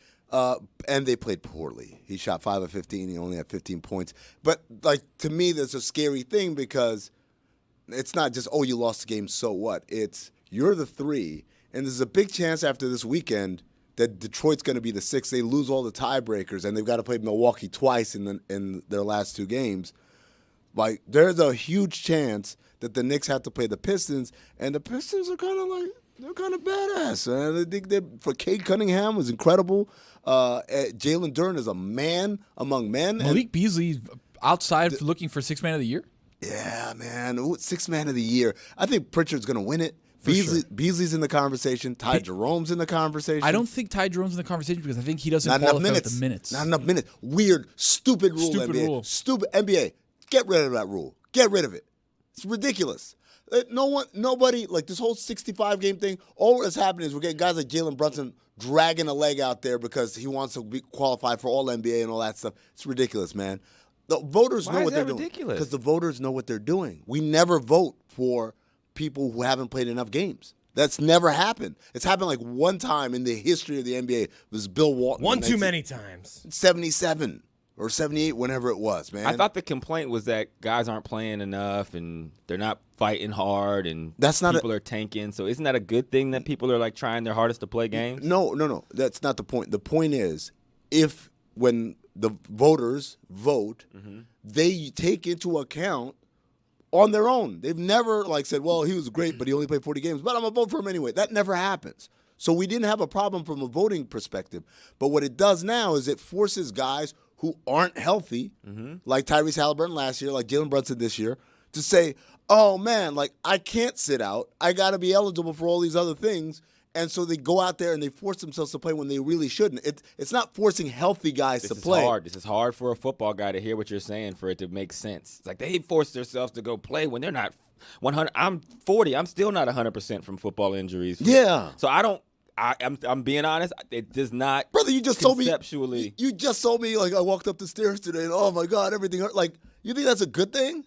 B: And they played poorly. He shot 5 of 15. He only had 15 points. But, like, to me, there's a scary thing because it's not just, oh, you lost the game, so what? It's you're the 3, and there's a big chance after this weekend that Detroit's going to be the 6. They lose all the tiebreakers, and they've got to play Milwaukee twice in their last 2 games. Like, there's a huge chance that the Knicks have to play the Pistons, and the Pistons are kind of like, they're kind of badass. And I think for Cade Cunningham was incredible. Jalen Duren is a man among men.
D: Malik Beasley outside looking for 6th man of the year.
B: Yeah, man. 6th man of the year. I think Pritchard's going to win it. Beasley's in the conversation. Ty Jerome's in the conversation.
D: I don't think Ty Jerome's in the conversation because I think he doesn't
B: Not
D: qualify
B: enough minutes.
D: with the minutes.
B: Not enough minutes. Weird, stupid rule.
D: Stupid
B: NBA.
D: rule.
B: Stupid NBA. Get rid of that rule. Get rid of it. It's ridiculous. Nobody, like this whole 65-game thing, all that's happening is we're getting guys like Jalen Brunson dragging a leg out there because he wants to be qualified for all NBA and all that stuff. It's ridiculous, man. The voters know what they're doing.
C: Ridiculous?
B: Because the voters know what they're doing. We never vote for people who haven't played enough games. That's never happened. It's happened like one time in the history of the NBA. It was Bill Walton.
E: One too many times.
B: 77 or 78, whenever it was, man.
C: I thought the complaint was that guys aren't playing enough and they're not fighting hard and people are tanking. So isn't that a good thing that people are like trying their hardest to play games?
B: No. That's not the point. The point is, when the voters vote, they take into account on their own. They've never said, well, he was great, but he only played 40 games, but I'm going to vote for him anyway. That never happens. So we didn't have a problem from a voting perspective. But what it does now is it forces guys who aren't healthy, like Tyrese Halliburton last year, like Jalen Brunson this year, to say, oh, man, I can't sit out. I got to be eligible for all these other things. And so they go out there and they force themselves to play when they really shouldn't. It's not forcing healthy guys to play.
C: This is hard for a football guy to hear what you're saying for it to make sense. It's like they force themselves to go play when they're not 100. I'm 40. I'm still not 100% from football injuries.
B: Yeah.
C: So I'm being honest. It does not.
B: Brother, you just told me.
C: Conceptually.
B: You just told me I walked up the stairs today and oh my God, everything hurt. You think that's a good thing?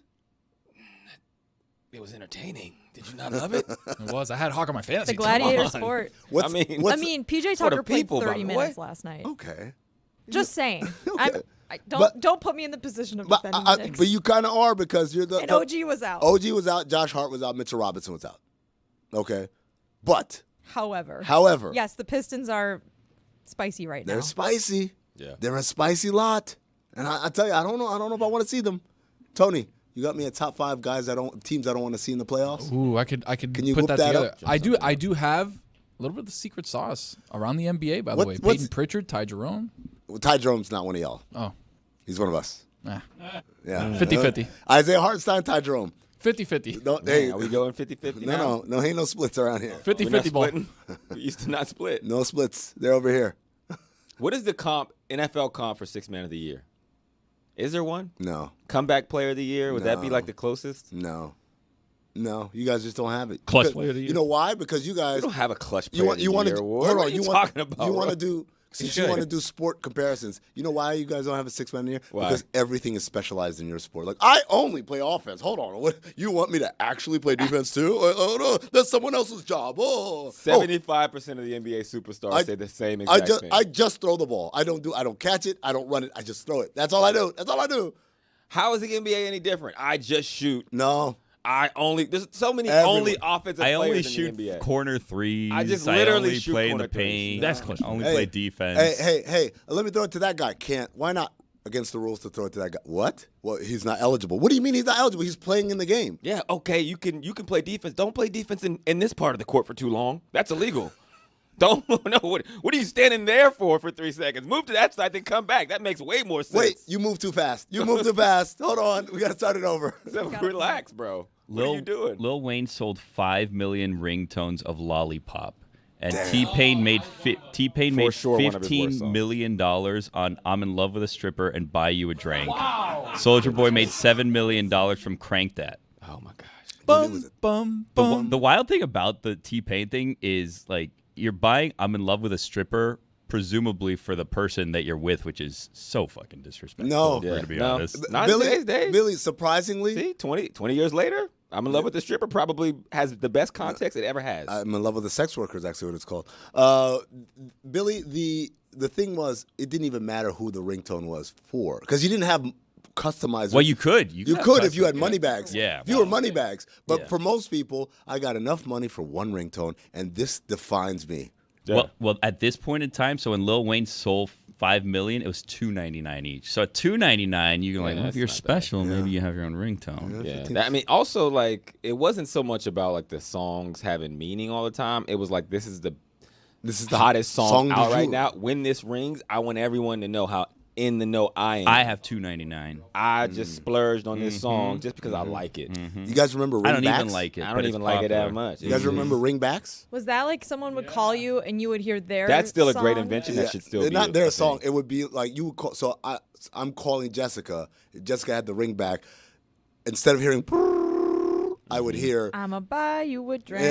C: It was entertaining. Did you not love it?
D: It was. I had Hawk on my fantasy.
F: The gladiator sport. PJ Tucker played
C: people,
F: 30 minutes last night.
B: Okay.
F: Just saying.
B: Okay.
F: Don't put me in the position of defending the Knicks.
B: But you kind of are because you're the.
F: And OG was out.
B: OG was out. Josh Hart was out. Mitchell Robinson was out. Okay. But.
F: However. Yes, the Pistons are spicy right now.
B: They're spicy.
C: Yeah.
B: They're a spicy lot. And I tell you, I don't know if I want to see them. Tony, you got me a top 5 teams I don't want to see in the playoffs?
D: Ooh, I could
B: Can you
D: put
B: whip
D: that
B: that
D: together.
B: up?
D: I do have a little bit of the secret sauce around the NBA, by the way. Peyton Pritchard, Ty Jerome.
B: Well, Ty Jerome's not one of y'all.
D: Oh.
B: He's one of us.
D: Nah.
B: Yeah.
D: 50-50.
B: Isaiah Hartenstein, Ty Jerome.
D: 50-50.
B: No, hey,
C: Are we going 50-50 now?
B: No, ain't no splits around here.
D: 50-50 ball.
C: We used to not split.
B: No splits. They're over here.
C: What is the NFL comp for 6th man of the year? Is there one?
B: No.
C: Comeback player of the year? Would that be like the closest?
B: No. You guys just don't have it.
H: Clutch player of the year.
B: You know why? Because you guys.
C: We don't have a clutch player of the year award.
B: Hold on.
C: What are you talking about?
B: You want
C: bro?
B: to do. Since you want to do sport comparisons, you know why you guys don't have a 6 man of the year?
C: Why?
B: Because everything is specialized in your sport. I only play offense. Hold on. What, you want me to actually play defense too? Oh no, that's someone else's job.
C: 75% of the NBA superstars say the same exact thing.
B: I just throw the ball. I don't catch it. I don't run it. I just throw it. That's all I do.
C: How is the NBA any different? I just shoot.
B: No.
C: There's so many
B: Everyone.
C: only offensive
G: I
C: players
G: only
C: in
G: shoot
C: the NBA.
G: corner threes.
C: I just
G: I
C: literally
G: only
C: shoot
G: play in
C: corner
G: the paint.
H: That's clutch.
G: I only
B: Hey,
G: play defense.
B: Hey, let me throw it to that guy. Why not? Against the rules to throw it to that guy. What? Well, he's not eligible. What do you mean he's not eligible? He's playing in the game.
C: Yeah, okay, you can play defense. Don't play defense in this part of the court for too long. That's illegal. What are you standing there for 3 seconds? Move to that side, then come back. That makes way more sense.
B: Wait, you move too fast. Hold on. We got to start it over.
C: Relax, bro. What are you doing?
G: Lil Wayne sold 5 million ringtones of Lollipop, and T-Pain made
C: sure one of his worst
G: $15
C: songs.
G: million on "I'm in Love with a Stripper" and "Buy You a Drink." Wow. Soulja Boy made $7 million from "Crank That."
C: Oh my gosh.
D: Bum.
G: The wild thing about the T-Pain thing is you're buying "I'm in Love with a Stripper" presumably for the person that you're with, which is so fucking disrespectful.
B: No.
G: We're gonna be honest.
C: Not in today's days.
B: Billy, surprisingly.
C: See, 20 years later, I'm in Love with the Stripper probably has the best context it ever has.
B: I'm in love with the sex worker is actually what it's called. Billy, the thing was, it didn't even matter who the ringtone was for, because you didn't have customized.
G: Well, you could.
B: You could if you had money bags.
G: Yeah.
B: If you were money bags. But
G: Yeah.
B: for most people, I got enough money for one ringtone, and this defines me.
C: Yeah.
G: Well, at this point in time, so when Lil Wayne sold 5 million, it was $2.99 each. So at $2.99, you can like, well, if
C: that's
G: you're
C: not
G: special, maybe you have your own ringtone.
C: Yeah, I mean, also like it wasn't so much about like the songs having meaning all the time. It was like this is the hottest song
B: du
C: out right
B: jour.
C: now. When this rings, I want everyone to know how in the know I am.
G: I have $2.99.
C: I just splurged on this song just because I like it.
B: You guys remember ringbacks?
G: I don't even like it.
C: I
G: but
C: don't
G: it's
C: even like it that
G: popular.
C: much.
B: You guys remember ringbacks?
F: Was that like someone would call you and you would hear their
C: That's still a great
F: song?
C: invention. That should still
B: They're
C: be
B: not
C: a
B: their
C: thing.
B: song. It would be like you would call. So I'm calling Jessica. Jessica had the ringback. Instead of hearing, I would hear.
F: I'ma buy you a drink.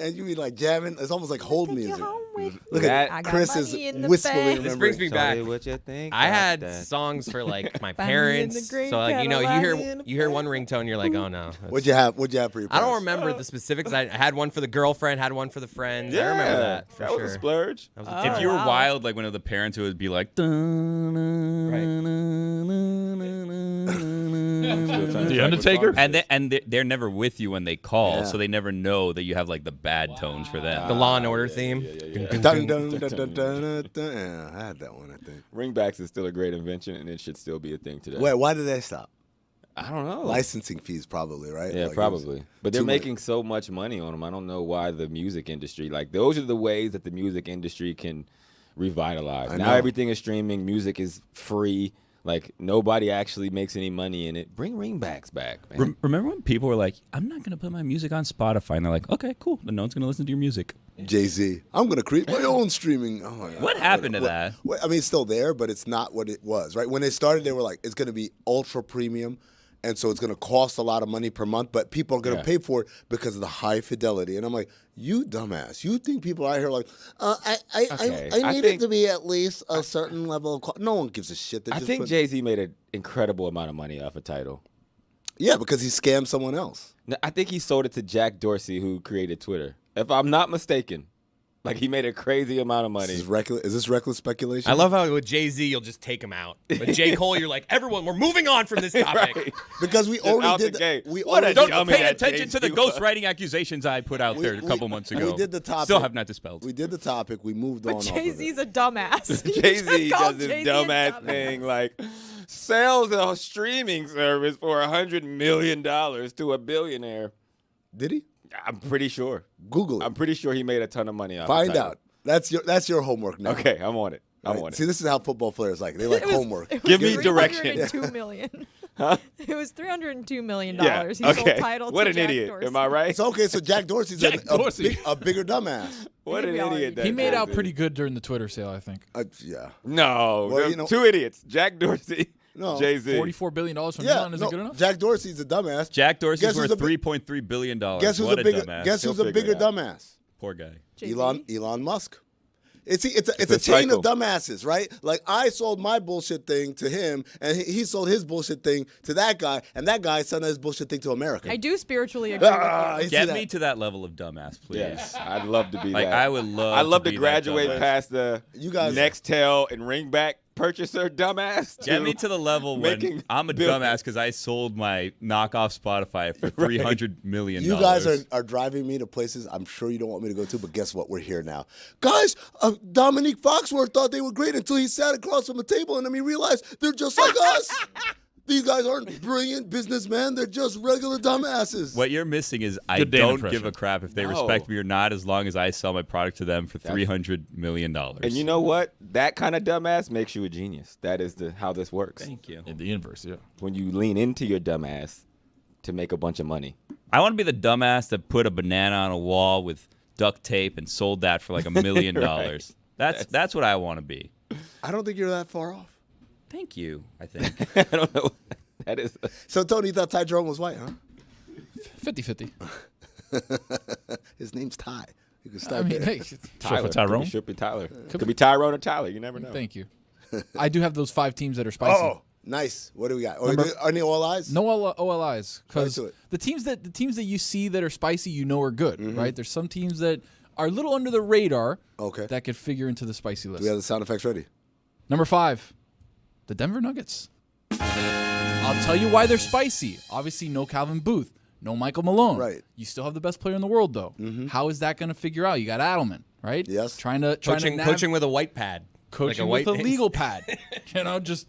B: And you be like jamming. It's almost like hold
F: Take you
B: music.
F: home with
B: Look
F: me.
B: at
F: I got
B: Chris is
F: money in the
B: wistfully
F: bank.
B: remembering.
E: This brings me back.
C: Tell me what you think.
E: I
C: about
E: had
C: that.
E: songs for like my
F: Find me in
E: parents.
F: the great
E: So like
F: Cadillac.
E: you hear one ringtone, you're like, oh no.
B: What'd you have? What'd you have for your?
E: I don't
B: parents?
E: remember the specifics. I had one for the girlfriend, had one for the friends. I remember that for
C: that
E: sure.
C: was a splurge.
E: That was a
G: If you were
F: wow.
G: wild, like one of the parents who would be like,
H: The Undertaker?
G: and they're never with you when they call,
B: Yeah.
G: so they never know that you have like the bad tones for them.
E: the Law and Order theme.
B: Dun, dun, dun, dun, dun, dun, dun. Yeah, I had that one. I think.
C: Ringbacks is still a great invention, and it should still be a thing today.
B: Wait, why did they stop?
C: I don't know.
B: Licensing fees, probably, right?
C: Yeah,
B: Like, it was
C: probably. But they're
B: too much.
C: making so much money on them. I don't know why the music industry, like, those are the ways that the music industry can revitalize.
B: I
C: Now
B: know.
C: everything is streaming. Music is free. Like, nobody actually makes any money in it. Bring ringbacks back, man.
G: Remember when people were like, I'm not going to put my music on Spotify, and they're like, okay, cool, then no one's going to listen to your music.
B: Jay-Z. I'm gonna create my own streaming. Oh my God.
G: What happened to that?
B: I mean, it's still there, but it's not what it was, right? When they started, they were like, it's gonna be ultra premium, and so it's gonna cost a lot of money per month, but people are gonna
C: Yeah.
B: pay for it because of the high fidelity. And I'm like, you dumbass! You think people out here like,
C: Okay.
B: I need it to be at least a certain level of. No one gives a shit. They
C: I
B: just
C: think
B: put-
C: Jay-Z made an incredible amount of money off a title.
B: yeah, because he scammed someone else.
C: No, I think he sold it to Jack Dorsey, who created Twitter. If I'm not mistaken. Like, he made a crazy amount of money.
B: Is this reckless speculation?
E: I love how with Jay-Z, you'll just take him out. But J. Cole, you're like, everyone, we're moving on from this topic.
C: Right.
B: because we
C: Just
B: already
C: out
B: did.
C: the gate.
B: We
C: What a
B: already
G: Don't
C: dummy
G: pay
C: that
G: attention to the
C: Jay-Z was.
G: ghostwriting accusations I put out there a couple months ago.
B: We did the topic.
G: Still have not dispelled.
B: We did the topic. We moved on.
F: But
B: off of
F: Jay
B: it.
F: Z's a dumbass. You
C: Jay-Z
F: just
C: does
F: called
C: this
F: Jay-Z a
C: dumbass thing, like, sells a streaming service for $100 million to a billionaire.
B: Did he?
C: I'm pretty sure.
B: Google it.
C: I'm pretty sure he made a ton of money off
B: Find
C: the title.
B: out. That's your homework now.
C: Okay, I'm on it. I'm
B: Right?
C: on
B: See,
C: it.
B: this is how football players like. They like
F: It was-
B: homework.
F: it was
C: Give me direction.
F: $302 million. It was $302 million.
C: Yeah.
F: He sold
C: Okay.
F: title
C: What
F: to
C: an
F: Jack
C: idiot.
F: Dorsey.
C: Am I right?
B: It's okay. So Jack Dorsey's
H: Jack Dorsey.
B: a bigger dumbass.
C: What an
F: we already
C: idiot.
F: did.
C: that
D: He made out
C: Jay-Z.
D: pretty good during the Twitter sale, I think.
B: Yeah.
C: No.
B: Well, you know-
C: two idiots. Jack Dorsey,
B: No.
C: Jay-Z.
D: $44 billion from
B: Yeah.
D: Elon isn't good enough?
B: Jack Dorsey's a dumbass.
G: Jack Dorsey's
B: Guess who's
G: worth
B: a big-
G: $3.3 billion.
B: Guess who's
G: What
B: a bigger?
G: dumbass.
B: Guess
C: He'll
B: who's a
C: figure
B: bigger
C: it out.
B: dumbass?
G: Poor guy.
F: Jay-Z?
B: Elon Musk. It's a
C: a
B: chain
C: cycle.
B: of dumbasses, right? Like I sold my bullshit thing to him, and he sold his bullshit thing to that guy, and that guy sold his bullshit thing to America.
F: I do spiritually agree with
B: Ah,
F: you.
B: you see
G: Get
B: that?
G: me to that level of dumbass, please.
C: Yes, I'd love to be
G: Like,
C: that.
G: I would love
C: I'd love
G: to
C: to
G: be that
C: graduate
G: dumbass.
C: past the
B: You guys-
C: Nextel and ringback purchaser dumbass.
G: Get me to the level when
C: making
G: I'm a
C: billions.
G: dumbass because I sold my knockoff Spotify for $300 million.
B: You guys are driving me to places I'm sure you don't want me to go to, but guess what? We're here now. Guys, Dominique Foxworth thought they were great until he sat across from a table and then he realized they're just like us. These guys aren't brilliant businessmen. They're just regular dumbasses.
G: What you're missing is I
H: Good Dana
G: don't
H: impression.
G: give a crap if they
C: No.
G: respect me or not, as long as I sell my product to them for $300 million.
C: And you know what? That kind of dumbass makes you a genius. That is how this works.
G: Thank you.
H: In the universe, yeah.
C: When you lean into your dumbass to make a bunch of money.
G: I want to be the dumbass that put a banana on a wall with duct tape and sold that for like $1 million. That's what I want to be.
B: I don't think you're that far off.
G: Thank you, I think.
C: I don't know. That is.
B: So, Tony, you thought Ty Jerome was white, huh?
D: 50-50.
B: His name's Ty. You can
D: I
B: start
D: mean,
B: there.
D: hey,
C: Tyler.
H: Tyrone?
C: Should be Tyler. Could be Tyrone or Tyler. You never know.
D: thank you. I do have those 5 teams that are spicy.
B: Oh, nice. What do we got?
D: Remember-
B: Are any all eyes?
D: No OLIs, because
B: Right to it.
D: the teams that you see that are spicy, you know are good, right? There's some teams that are a little under the radar.
B: Okay.
D: That could figure into the spicy list.
B: Do we have the sound effects ready?
D: Number 5, the Denver Nuggets. I'll tell you why they're spicy. Obviously, no Calvin Booth, no Michael Malone.
B: Right.
D: You still have the best player in the world, though. How is that going to figure out? You got Adelman, right?
B: Yes.
E: Coaching with a white pad.
D: Coaching
E: like
D: with a legal pad. Just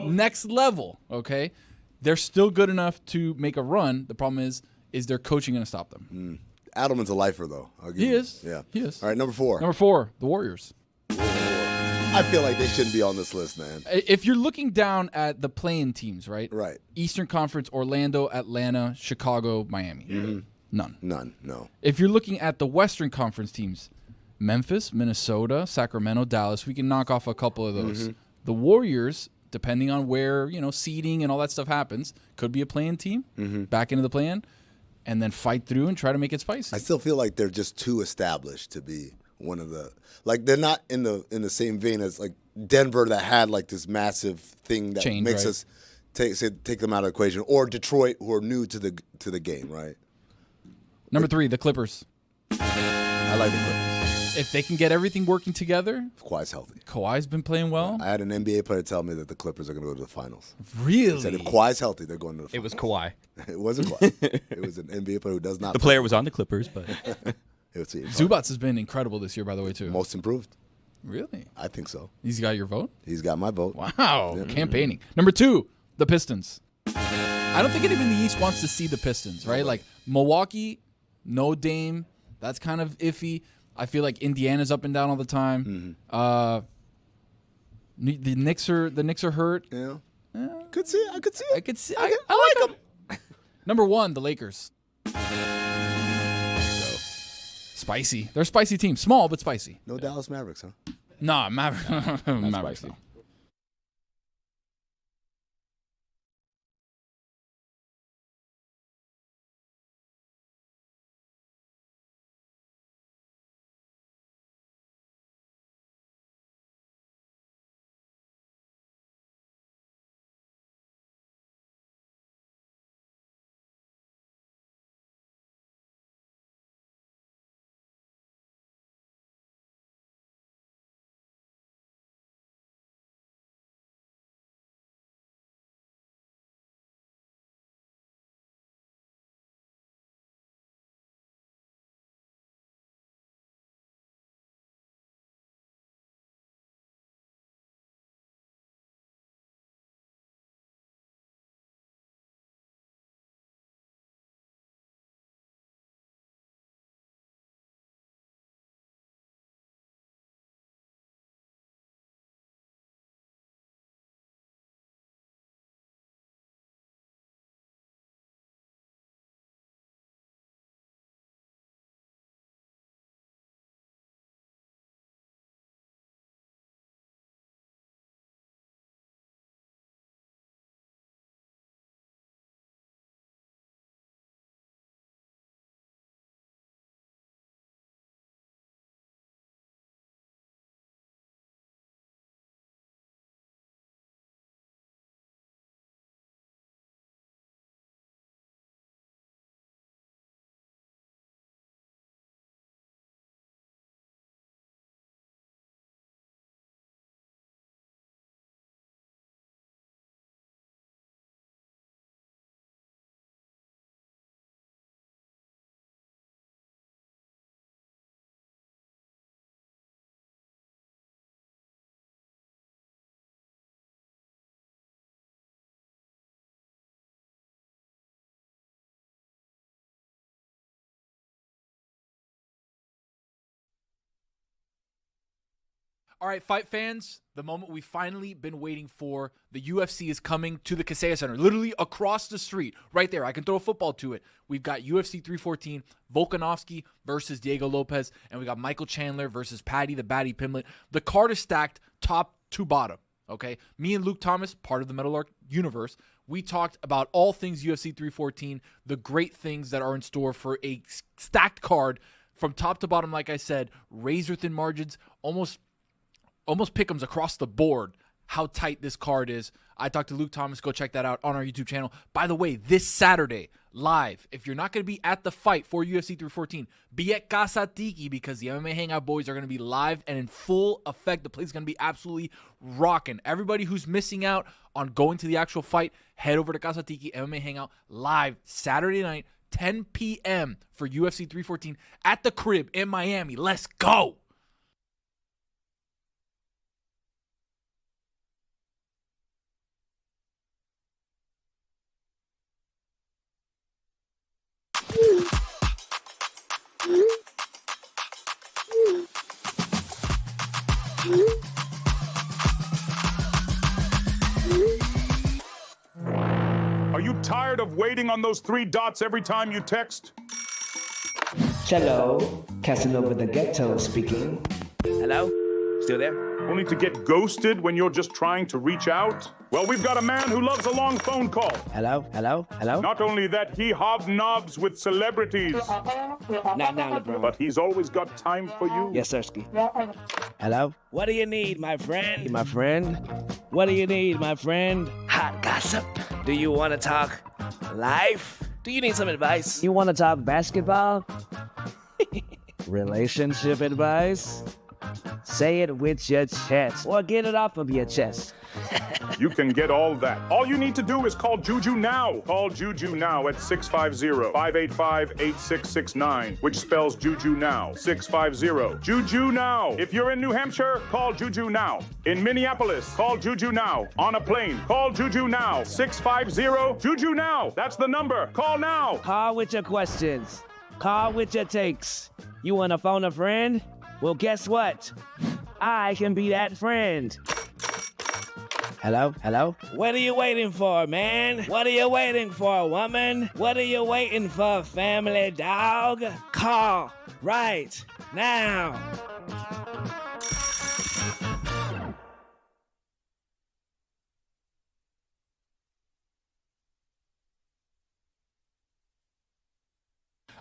D: next level, okay? They're still good enough to make a run. The problem is their coaching going to stop them?
B: Adelman's a lifer, though.
D: He is.
B: Yeah.
D: He is.
B: All right, number 4.
D: Number 4, the Warriors.
B: I feel like they shouldn't be on this list, man.
D: If you're looking down at the play-in teams, right?
B: Right.
D: Eastern Conference, Orlando, Atlanta, Chicago, Miami. None.
B: None, no.
D: If you're looking at the Western Conference teams, Memphis, Minnesota, Sacramento, Dallas, we can knock off a couple of those. The Warriors, depending on where, seeding and all that stuff happens, could be a play-in team, back into the play-in, and then fight through and try to make it spicy.
B: I still feel like they're just too established to be one of the they're not in the same vein as like Denver that had like this massive thing that
D: Change,
B: makes
D: right.
B: us take them out of the equation, or Detroit who are new to the game, right?
D: Number 3, the Clippers.
B: I like the Clippers.
D: If they can get everything working together,
B: Kawhi's healthy.
D: Kawhi's been playing well.
B: I had an NBA player tell me that the Clippers are going to go to the finals.
D: Really?
B: He said if Kawhi's healthy, they're going to the
E: It
B: finals.
E: was Kawhi.
B: It wasn't Kawhi. It was an NBA player who does not.
G: The player was on the Clippers, but
B: It was
D: Zubats has been incredible this year, by the way, too.
B: most improved.
D: Really?
B: I think so.
D: He's got your vote?
B: He's got my vote.
D: Wow. Campaigning. Number 2, the Pistons. I don't think anybody in the East wants to see the Pistons, right? Like Milwaukee, no Dame. That's kind of iffy. I feel like Indiana's up and down all the time. The Knicks are hurt.
B: Yeah. Could see it. I could see it.
D: I could see. I like them. Number 1, the Lakers. Spicy. They're a spicy team. Small, but spicy.
B: No Dallas Mavericks, huh?
D: Nah, Mavericks.
C: spicy.
D: All right, fight fans, the moment we've finally been waiting for. The UFC is coming to the Kaseya Center, literally across the street, right there. I can throw a football to it. We've got UFC 314, Volkanovski versus Diego Lopez, and we got Michael Chandler versus Paddy the Batty Pimblett. The card is stacked top to bottom, okay? Me and Luke Thomas, part of the Metal Arc universe, we talked about all things UFC 314, the great things that are in store for a stacked card from top to bottom, like I said, razor-thin margins, almost pick'ems across the board. how tight this card is. I talked to Luke Thomas. Go check that out on our YouTube channel. By the way, this Saturday, live, if you're not going to be at the fight for UFC 314, be at Casa Tiki because the MMA Hangout boys are going to be live and in full effect. The place is going to be absolutely rocking. Everybody who's missing out on going to the actual fight, head over to Casa Tiki MMA Hangout live Saturday night, 10 p.m. for UFC 314 at the crib in Miami. Let's go.
I: Are you tired of waiting on those 3 dots every time you text?
J: Hello, Casanova the Ghetto speaking. Hello? Still there?
I: Only to get ghosted when you're just trying to reach out? Well, we've got a man who loves a long phone call.
J: Hello? Hello? Hello?
I: Not only that, he hobnobs with celebrities.
J: Not now, LeBron.
I: But he's always got time for you.
J: Yes, Sirski. Hello? What do you need, my friend? My friend? What do you need, my friend? Hot gossip. Do you want to talk life? Do you need some advice? You want to talk basketball? Relationship advice? Say it with your chest, or get it off of your chest.
I: You can get all that. All you need to do is call Juju now. Call Juju now at 650-585-8669, which spells Juju now. 650. Juju now. If you're in New Hampshire, call Juju now. In Minneapolis, call Juju now. On a plane, call Juju now. 650 Juju now. That's the number. Call now.
J: Call with your questions. Call with your takes. You want to phone a friend? Well, guess what? I can be that friend. Hello? Hello? What are you waiting for, man? What are you waiting for, woman? What are you waiting for, family dog? Call right now.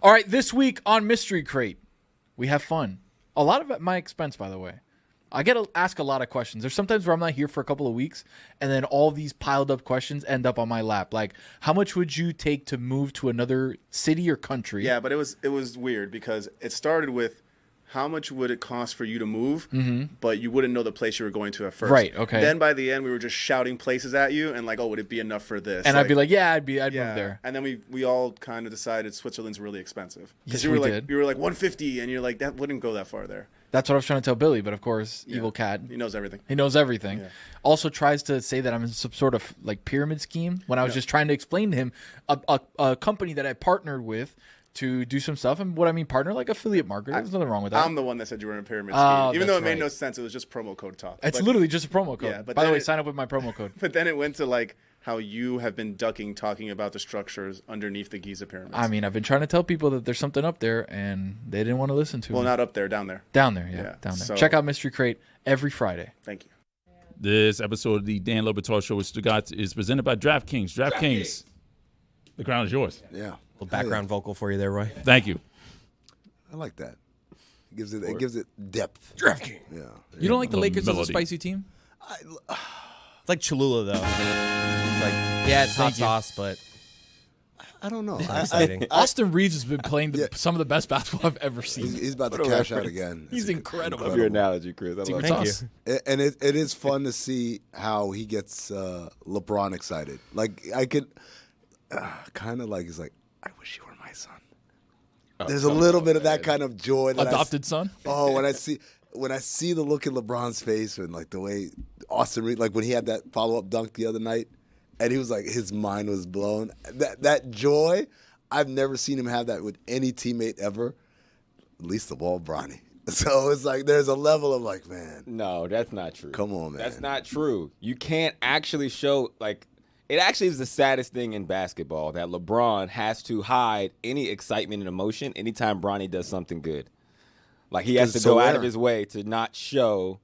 D: All right, this week on Mystery Crate, we have fun. A lot of it at my expense, by the way. I get to ask a lot of questions. There's sometimes where I'm not here for a couple of weeks, and then all these piled up questions end up on my lap. Like, how much would you take to move to another city or country?
K: Yeah, but it was weird because it started with how much would it cost for you to move, but you wouldn't know the place you were going to at first.
D: Right, okay.
K: Then by the end, we were just shouting places at you and like, oh, would it be enough for this?
D: And I'd be like, yeah, I'd move there.
K: And then we all kind of decided Switzerland's really expensive.
D: Yes,
K: you
D: we
K: were like,
D: did.
K: You were like 150, and you're like, that wouldn't go that far there.
D: That's what I was trying to tell Billy, but of course, Evil Cat.
K: He knows everything.
D: He knows everything.
K: Yeah.
D: Also tries to say that I'm in some sort of like pyramid scheme when I was just trying to explain to him a company that I partnered with to do some stuff. And what I mean partner, like affiliate marketing. There's nothing wrong with that.
K: I'm the one that said you were in a pyramid scheme. Even though it
D: that's
K: made
D: right.
K: no sense, it was just promo code talk.
D: It's literally just a promo code.
K: Yeah, but
D: by the
K: then
D: way, sign up with my promo code.
K: But then it went to like how you have been ducking talking about the structures underneath the Giza pyramids.
D: I mean, I've been trying to tell people that there's something up there, and they didn't want to listen to me.
K: Well, not up there, down there.
D: Down there, down there.
K: So-
D: Check out Mystery Crate every Friday.
K: Thank you.
H: This episode of the Dan Le Batard Show with Stugotz is presented by DraftKings. DraftKings, the crown is yours.
B: Yeah.
E: Little background vocal for you there, Roy.
H: Thank you.
B: I like that. It gives it depth.
E: DraftKings.
B: Yeah.
D: You don't like the Lakers as a
H: melody.
D: spicy team?
E: It's like Cholula, though. It's like, yeah, it's hot sauce, but
B: I don't know.
E: exciting.
D: Austin Reeves has been playing some of the best basketball I've ever seen.
B: He's about to cash out again.
D: He's
B: It's
D: incredible.
C: Love your analogy, Chris. I love
D: Secret
C: it.
D: sauce.
B: And it is fun to see how he gets LeBron excited. Like I could kind of like he's like, I wish you were my son. There's a little bit of that kind of joy. That
D: Adopted son?
B: Oh, when I see the look in LeBron's face and like the way Austin Reed, like when he had that follow-up dunk the other night, and he was like his mind was blown. That joy, I've never seen him have that with any teammate ever. At least the ball, Bronny. So it's like there's a level of like, man.
C: No, that's not true.
B: Come on, man.
C: That's not true. You can't actually show like. It actually is the saddest thing in basketball that LeBron has to hide any excitement and emotion anytime Bronny does something good. Like he has to go out of his way to not show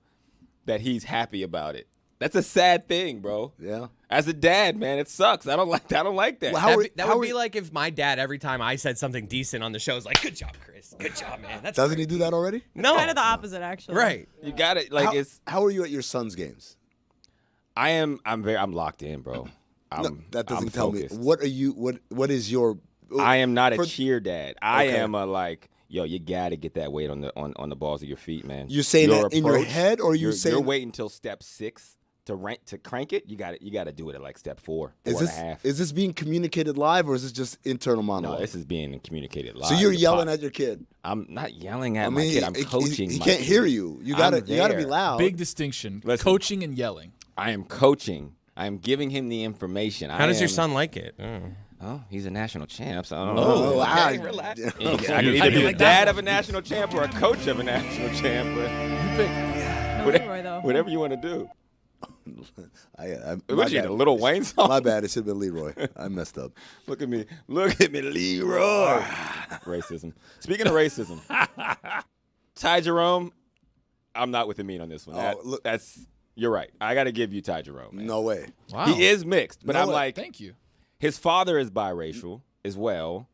C: that he's happy about it. That's a sad thing, bro.
B: Yeah.
C: As a dad, man, it sucks. I don't like that.
E: Well, that would be like if my dad, every time I said something decent on the show, is like, "Good job, Chris. Good job, man." That's
B: Doesn't
E: great.
B: he do that already?
E: No,
F: Kind of the opposite, actually.
E: right.
C: You got it. Like
B: How are you at your son's games?
C: I'm locked in, bro.
B: That doesn't
C: I'm
B: tell
C: focused.
B: me. What are you? What is your?
C: I am not a cheer dad. I
B: Okay.
C: am a like, yo, you gotta get that weight on the balls of your feet, man.
B: You're saying that in your
C: approach,
B: head, or
C: you're
B: saying
C: waiting until step 6 to crank it? You got to do it at like step 4,
B: is
C: and
B: this
C: a half.
B: is this being communicated live, or is this just internal monologue?
C: No, this is being communicated live.
B: So you're
C: in the
B: yelling
C: pod.
B: at your kid.
C: I'm not yelling at my kid. I'm coaching.
B: He
C: my
B: can't
C: kid.
B: hear you. You gotta be
C: there.
B: loud.
D: Big distinction.
C: Listen.
D: Coaching and yelling.
C: I am coaching. I am giving him the information.
E: How does your son like it?
C: Oh, he's a national champ. So I don't
B: Oh,
C: know.
B: wow.
E: relax.
C: I can either be the dad of a national champ or a coach of a national champ. But
D: You pick.
F: No Leroy, though.
C: whatever you want to do.
B: my
C: What you,
B: bad.
C: the Little Wayne song?
B: My bad. It should have been Leroy. I messed up.
C: Look at me, Leroy. Racism. Speaking of racism, Ty Jerome, I'm not with Amin on this one.
B: look.
C: You're right. I got to give you Ty Jerome. Man.
B: No way.
D: Wow.
C: He is mixed, but
B: No
C: I'm
B: way.
C: like,
D: Thank you.
C: his father is biracial as well.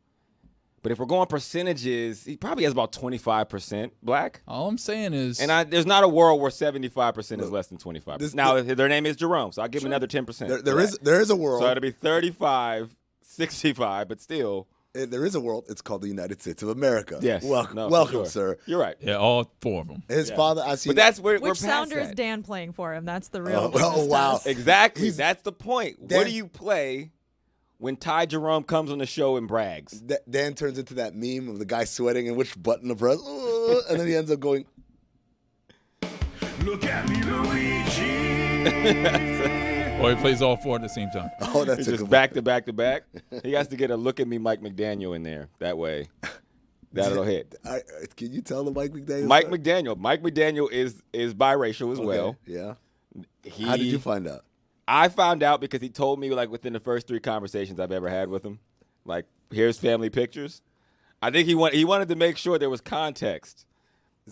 C: But if we're going percentages, he probably has about 25% black.
D: All I'm saying is,
C: And there's not a world where 75% is less than 25%.
B: This-
C: Now, their name is Jerome, so I'll give him another 10%.
B: There is a world.
C: So it'll be 35, 65, but still.
B: There is a world. It's called the United States of America.
C: Yes.
B: Welcome,
C: No, for
B: welcome,
C: sure.
B: sir.
C: You're right.
H: Yeah, all 4 of them.
B: His father. I see.
C: But that's where we're
F: Which
C: past
F: sounder is
C: that.
F: Dan playing for him? That's the real.
B: oh, wow.
F: business.
C: Exactly. That's the point.
B: Dan-
C: What do you play when Ty Jerome comes on the show and brags?
B: Dan turns into that meme of the guy sweating and which button to press, and then he ends up going.
I: Look at me, Luigi.
H: Or he plays all 4 at the same time.
B: Oh, that's
C: It's
B: a
C: just
B: good
C: back to back to back. He has to get a look at me Mike McDaniel in there. That way, that'll hit.
B: Can you tell the Mike McDaniel?
C: Mike
B: story?
C: McDaniel. Mike McDaniel is biracial as
B: Okay,
C: well.
B: Yeah.
C: He,
B: How did you find out?
C: I found out because he told me like within the first 3 conversations I've ever had with him. Like, here's family pictures. I think he wanted to make sure there was context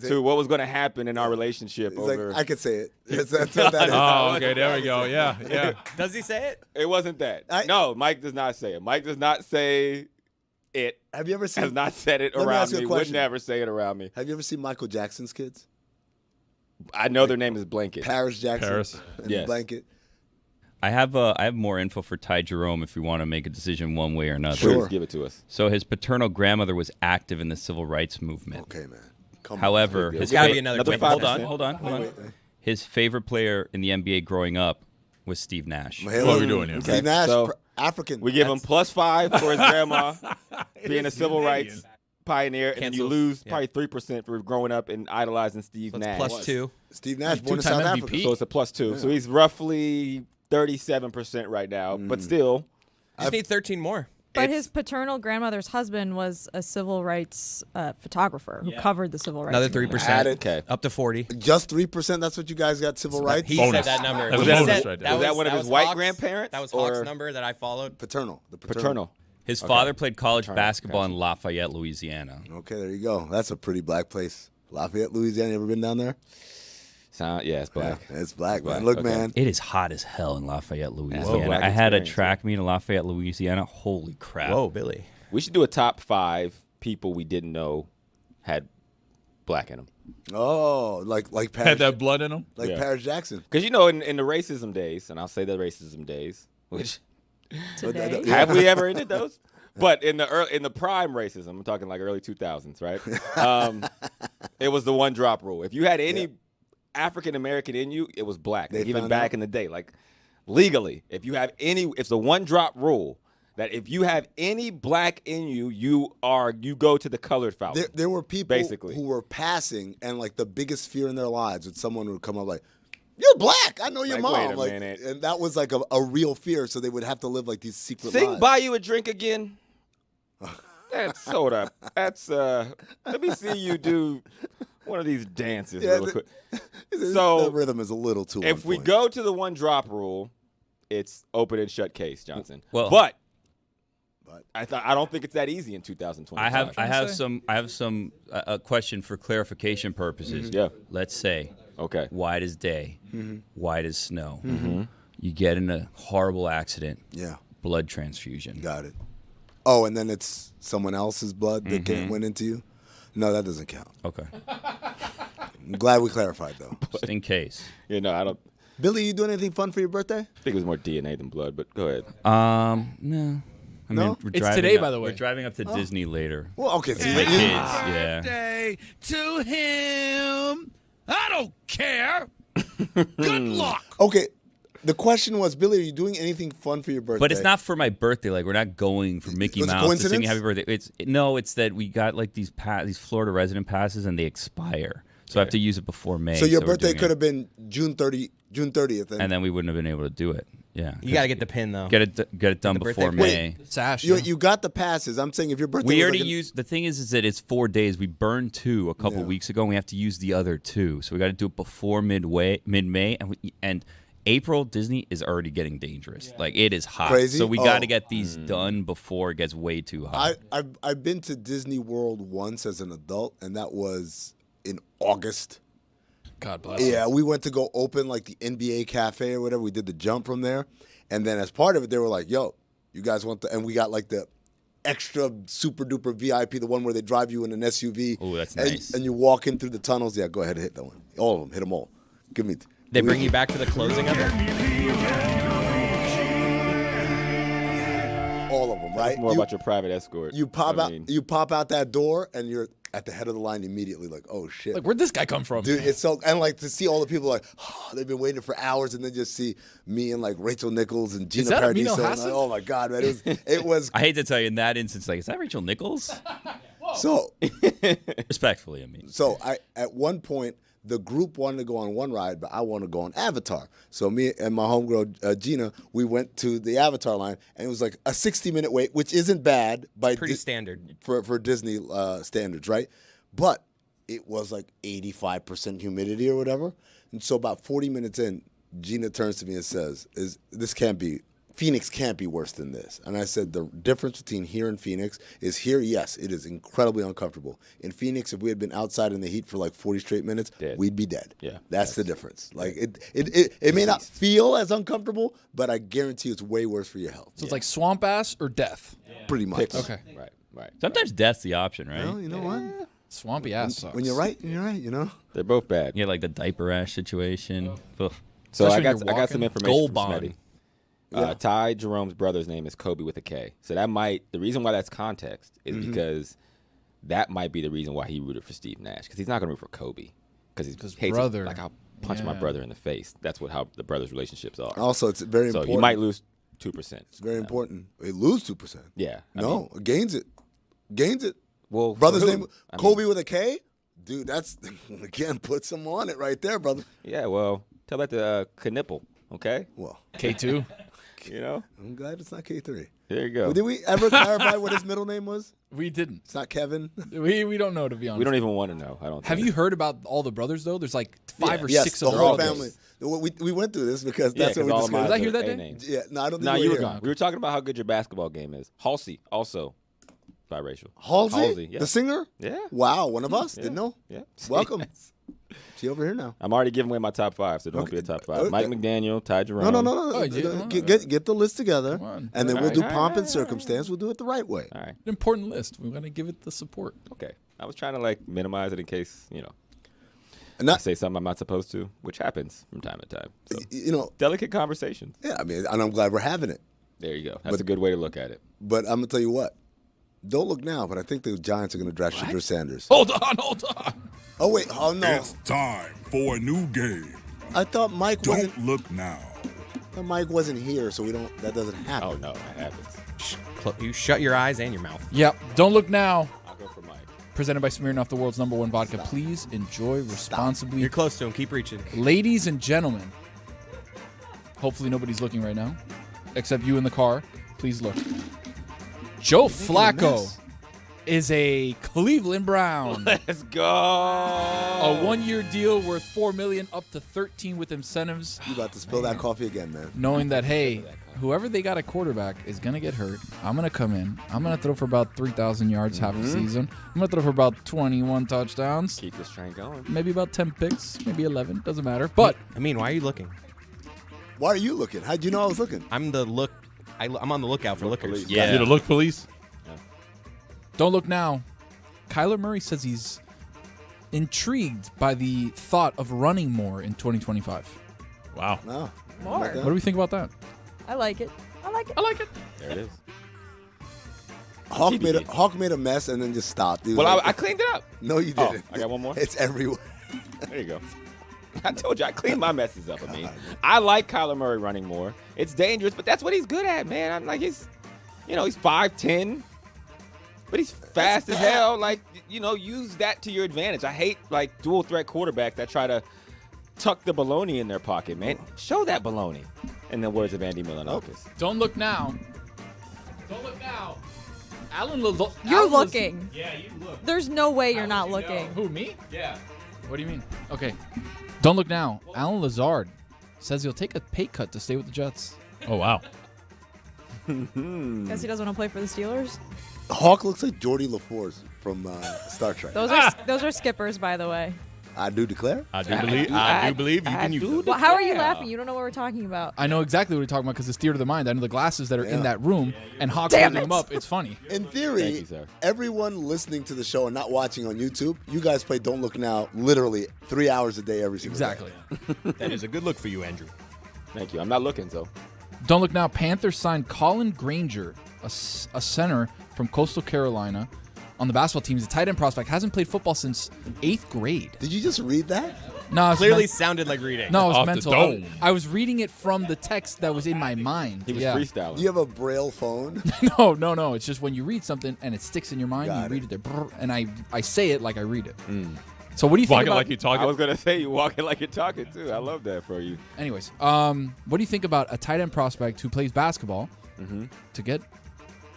C: to what was going to happen in our relationship.
B: He's
C: Over
B: like, I could say it. That's what that is.
H: Oh, okay, there we go. Yeah, yeah.
E: Does he say it?
C: It wasn't that. No, Mike does not say it. Mike does not say it.
B: Have you ever seen?
C: Has not said it
B: Let me
C: around
B: ask you a
C: me. Would
B: question.
C: never say it around me.
B: Have you ever seen Michael Jackson's kids?
C: I know their name is Blanket.
B: Paris Jackson.
H: Paris.
B: And
C: Yes.
B: Blanket.
G: I have more info for Ty Jerome if we want to make a decision one way or another.
B: Sure.
C: Please give it to us.
G: So his paternal grandmother was active in the civil rights movement.
B: Okay, man. Come
G: However,
B: on.
G: his
E: Gotta
G: fa-
E: be another
C: Another
E: quick-
C: 5%.
G: hold on. His favorite player in the NBA growing up was Steve Nash.
B: Halo,
H: What are we doing here?
B: Steve Nash,
C: So,
B: African.
C: We give him +5 for his grandma being a civil
H: Canadian.
C: rights pioneer, and then you
E: Cancels.
C: lose
E: Yeah.
C: probably 3% for growing up and idolizing Steve
E: That's
C: Nash.
E: +2.
B: Steve Nash,
D: He's
B: born in
D: two-time
B: South
D: MVP.
B: Africa.
C: So it's a +2. So he's roughly 37% right now, but still.
E: Just need 13 more.
F: But his paternal grandmother's husband was a civil rights photographer who covered the civil rights.
E: Another
F: movement.
E: 3%.
B: Added.
C: Okay.
E: Up to 40.
B: Just 3%. That's what you guys got civil rights.
E: He
H: Bonus.
E: said that number.
H: That's
E: He
H: a bonus
E: said-
H: right there.
C: Was that one of his
E: was
C: white
E: Hawk's-
C: grandparents,
E: That was Hawk's
C: or-
E: number that I followed.
B: Paternal. The
C: Paternal.
G: His father played college
C: Paternal,
G: basketball
C: gotcha.
G: in Lafayette, Louisiana.
B: Okay, there you go. That's a pretty black place. Lafayette, Louisiana. You ever been down there?
C: Yeah, it's black.
B: Yeah, it's black, man.
C: Black,
B: Look,
C: okay.
B: man.
G: It is hot as hell in Lafayette, Louisiana.
C: Whoa, black
G: I had a
C: experience,
G: track meet in Lafayette, Louisiana. Holy crap.
E: Whoa, Billy.
C: We should do a top 5 people we didn't know had black in them.
B: Oh, like Paris,
H: Had that blood in him?
B: like
C: Yeah.
B: Paris Jackson.
C: Because, you know, in the racism days, and I'll say the racism days, which
F: Today.
C: have we ever ended those? But in the prime racism, I'm talking like early 2000s, right? It was the 1 drop rule. If you had any African American in you, it was black.
B: They
C: Like, even
B: found
C: back
B: out?
C: in the day, like legally, if you have any, it's the 1 drop rule that if you have any black in you, you go to the colored foul.
B: There were people
C: Basically.
B: who were passing, and like the biggest fear in their lives was someone would come up like, "You're black. I know your
C: Like, wait
B: mom."
C: a
B: Like,
C: minute.
B: and that was like a real fear. So they would have to live like these secret
C: Sing
B: lives.
C: buy you a drink again. That's soda. That's let me see you do one of these dances
B: Yeah,
C: real quick. So
B: the rhythm is a little too.
C: if
B: on
C: we
B: point.
C: go to the 1 drop rule, it's open and shut case, Johnson.
G: Well-
C: but I don't think it's that easy in 2020.
G: I have some a question for clarification purposes.
C: Yeah.
G: Let's say
C: Okay.
G: white as day, white as snow. You get in a horrible accident,
B: yeah,
G: blood transfusion.
B: got it. Oh, and then it's someone else's blood that went into you. No, that doesn't count.
G: Okay.
B: I'm glad we clarified though.
G: Just in case.
C: You know, I don't.
B: Billy, you doing anything fun for your birthday?
C: I think it was more DNA than blood, but go ahead.
G: No. I
B: No?
G: mean,
D: It's today, by the way.
G: We're driving up to Disney later.
B: Well, okay. So
G: My kids, yeah.
L: Birthday to him. I don't care. Good luck.
B: Okay. The question was, Billy, are you doing anything fun for your birthday?
G: But it's not for my birthday. Like, we're not going for Mickey
B: Was it
G: Mouse to sing
B: coincidence?
G: happy birthday. It's that we got like these Florida resident passes and they expire. So I have to use it before May.
B: So your
G: we're
B: birthday
G: doing
B: could
G: it.
B: have been June 30th.
G: And then we wouldn't have been able to do it. Yeah.
E: You got to get the pin, though.
G: Get it done
E: the
G: before
E: birthday
G: May.
D: Sash.
B: You got the passes. I'm saying if your birthday
G: We
B: was
G: already
B: like
G: used. The thing is that it's 4 days. We burned 2 a couple weeks ago, and we have to use the other 2. So we got to do it before mid-May, and April Disney is already getting dangerous. Like it is hot.
B: Crazy?
G: So we got to get these done before it gets way too hot.
B: I've been to Disney World once as an adult, and that was in August.
D: God bless.
B: Yeah, we went to go open like the NBA cafe or whatever. We did the jump from there, and then as part of it, they were like, "Yo, you guys want the?" And we got like the extra super duper VIP, the one where they drive you in an SUV.
G: Oh, that's
B: and,
G: nice.
B: And you walk in through the tunnels. Yeah, go ahead and hit that one. All of them, hit them all. Give me.
E: They bring you back to the closing of it?
B: All of them, right?
C: It's more about your private escort.
B: You pop
C: I
B: out.
C: mean,
B: You pop out that door, and you're at the head of the line immediately. Like, oh shit!
D: Like, where'd this guy come from?
B: Dude, it's so, and like to see all the people like, oh, they've been waiting for hours, and then just see me and like Rachel Nichols and Gina
D: that
B: Paradiso.
D: Amino
B: And,
D: Hassan?
B: like, oh my god, man, it was.
G: I hate to tell you in that instance, like, is that Rachel Nichols?
B: So
G: Respectfully, I mean.
B: So at one point, the group wanted to go on one ride, but I wanted to go on Avatar. So me and my homegirl Gina, we went to the Avatar line, and it was like a 60-minute wait, which isn't bad by
E: Pretty standard.
B: for Disney standards, right? But it was like 85% humidity or whatever. And so about 40 minutes in, Gina turns to me and says, Phoenix can't be worse than this. And I said, the difference between here and Phoenix is here, yes, it is incredibly uncomfortable. In Phoenix, if we had been outside in the heat for like 40 straight minutes, we'd be dead.
C: Yeah.
B: That's the difference. Like it may not feel as uncomfortable, but I guarantee it's way worse for your health.
D: So it's like swamp ass or death.
B: Pretty much.
D: Okay.
C: Right.
G: Sometimes death's the option, right?
B: Well, you know what?
D: Swampy ass sucks.
B: When you're right, you know?
C: They're both bad.
G: Yeah, like the diaper rash situation. Ugh.
C: So
D: Especially
C: I
D: when you're
C: got some
D: walking.
C: information
G: Goal
C: from
G: bond.
C: Smitty. Ty Jerome's brother's name is Kobe with a K. So the reason why that's context is because that might be the reason why he rooted for Steve Nash. Because he's not going to root for Kobe. Because he hates
D: brother.
C: him. Like, I'll punch my brother in the face. That's how the brothers' relationships are.
B: Also, it's very
C: So
B: important.
C: you might lose 2%.
B: It's very important. They lose 2%.
C: Yeah.
B: No, gains it. Gains it.
C: Well,
B: Brother's
C: for who?
B: name,
C: I
B: Kobe
C: mean,
B: with a K? Dude, that's, again, put some on it right there, brother.
C: Yeah, well, tell that to Knipple, okay?
B: Well,
D: K2.
C: You know?
B: I'm glad it's not K3.
C: There you go.
B: Well, did we ever clarify what his middle name was?
D: We didn't.
B: It's not Kevin.
D: We don't know, to be honest.
C: We don't even want to know. I don't
D: Have
C: think.
D: you heard about all the brothers, though? There's like 5 or
B: Yes,
D: 6
B: the
D: of them.
B: whole family. We went through this because that's what we
C: all of
B: discussed.
C: mine
D: Was I here
C: are
D: that day?
C: A-names.
B: Yeah, no, I don't think
C: No,
B: we
C: you
B: were
C: were
B: here.
C: gone. We were talking about how good your basketball game is. Halsey, also biracial.
B: Halsey?
C: yeah.
B: The singer?
C: Yeah.
B: Wow, one of us. Didn't know.
C: Yeah.
B: Welcome.
C: Yes.
B: She over here now.
C: I'm already giving away my top 5, so don't be a top 5.
B: Okay.
C: Mike McDaniel, Ty Jerome.
B: No.
D: Oh, yeah.
B: Get the list together,
D: on.
B: and then
C: All
B: we'll
C: right.
B: do pomp and circumstance. We'll do it the right way.
C: All right.
D: An important list. We want to give it the support.
C: Okay. I was trying to minimize it in case,
B: And
C: I
B: not,
C: say something I'm not supposed to, which happens from time to time. So
B: –
C: delicate conversations.
B: yeah, I mean, and I'm glad we're having it.
C: There you go. That's a good way to look at it.
B: But I'm going to tell you what. Don't look now, but I think the Giants are going to draft Shedeur Sanders.
D: Hold on.
B: Oh, wait. Oh, no.
L: It's time for a new game.
B: I thought Mike wasn't
L: Don't look now.
B: here, so that doesn't happen.
C: Oh, no. That happens.
E: You shut your eyes and your mouth.
D: Yep. Don't look now.
C: I'll go for Mike.
D: Presented by Smirnoff, the world's #1 vodka. Please enjoy responsibly.
E: You're close to him. Keep reaching.
D: Ladies and gentlemen, hopefully nobody's looking right now, except you in the car. Please look. Joe Flacco is a Cleveland Brown.
C: Let's go.
D: A 1-year deal worth $4 million, up to 13 with incentives.
B: You about to spill that coffee again, man.
D: Knowing that, hey, whoever they got at quarterback is going to get hurt. I'm going to come in. I'm going to throw for about 3,000 yards half a season. I'm going to throw for about 21 touchdowns.
C: Keep this train going.
D: Maybe about 10 picks. Maybe 11. Doesn't matter. But
E: I mean, why are you looking?
B: Why are you looking? How'd you know I was looking?
E: I'm on the lookout for lookers.
H: You're the look police?
D: don't look now. Kyler Murray says he's intrigued by the thought of running more in 2025.
H: Wow.
B: No.
F: More.
B: Like that.
D: What do we think about that?
F: I like it. I like it.
D: I like it.
C: There it is.
B: Hawk made a mess and then just stopped. He was
C: Well,
B: like-
C: I cleaned it up.
B: No, you
C: Oh,
B: didn't.
C: I got one more?
B: It's everywhere.
C: There you go. I told you I clean my messes up. I mean, I like Kyler Murray running more. It's dangerous, but that's what he's good at, man. I'm like, he's 5'10", but he's fast as hell. Like, use that to your advantage. I hate like dual threat quarterbacks that try to tuck the baloney in their pocket, man. Show that baloney. In the words of Andy Milonakis.
D: Don't look now. Don't look now.
F: You're looking. Yeah, you look. There's no way you're not looking.
D: Who, me? Yeah. What do you mean? Okay. Don't look now. Alan Lazard says he'll take a pay cut to stay with the Jets.
H: Oh, wow.
F: Guess he doesn't want to play for the Steelers.
B: Hawk looks like Geordie LaForce from Star Trek.
F: Those are skippers, by the way.
B: I do declare.
H: I do believe you can use them.
F: Well, how are you laughing? You don't know what we're talking about.
D: I know exactly what you're talking about because it's theater of the mind. I know the glasses that are in that room, and Hawk's
F: Damn
D: holding
F: it.
D: them up. It's funny.
B: In theory, everyone listening to the show and not watching on YouTube, you guys play Don't Look Now literally 3 hours a day every single day.
D: Exactly.
E: That is a good look for you, Andrew.
C: Thank you. I'm not looking, so.
D: Don't look now. Panthers signed Colin Granger, a center from Coastal Carolina, on the basketball team. He's a tight end prospect. Hasn't played football since 8th grade.
B: Did you just read that?
D: No, it's
E: Clearly sounded like reading.
D: No, it was
H: Off the
D: mental.
H: dome.
D: I was reading it from the text that was in my mind.
C: He was
D: yeah.
C: freestyling.
B: Do you have a Braille phone?
D: No. It's just when you read something and it sticks in your mind,
B: Got
D: you
B: it.
D: read it there, brr, and I say it like I read it. So what do you think
H: Walking
D: about?
H: like you talking.
C: I was going to say you walking like you're talking, too. I love that for you.
D: Anyways, what do you think about a tight end prospect who plays basketball to get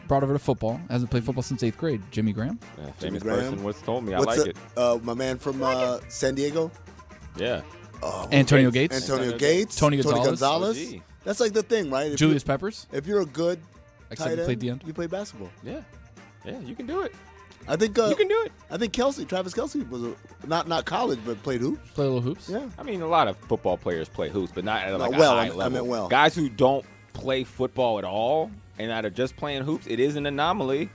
D: brought over to football? Hasn't played football since 8th grade. Jimmy Graham.
C: Yeah,
B: Jimmy
C: famous
B: Graham.
C: person once told me. I
B: What's
C: like it.
B: My man from San Diego?
C: Yeah.
D: Antonio Gates.
B: Antonio Gates.
D: Tony Gonzalez.
C: OG.
B: That's like the thing, right? If
D: Julius Peppers.
B: If you're a good
D: Except
B: tight
D: he played
B: end,
D: the end.
B: you play basketball.
C: Yeah. Yeah, you can do it.
B: I think
C: You can do it.
B: I think Travis Kelsey was not college, but played hoops.
D: Play little hoops.
B: Yeah.
C: I mean, a lot of football players play hoops, but not at like a
B: well,
C: high
B: I
C: level.
B: meant well.
C: Guys who don't play football at all and that are just playing hoops, it is an anomaly.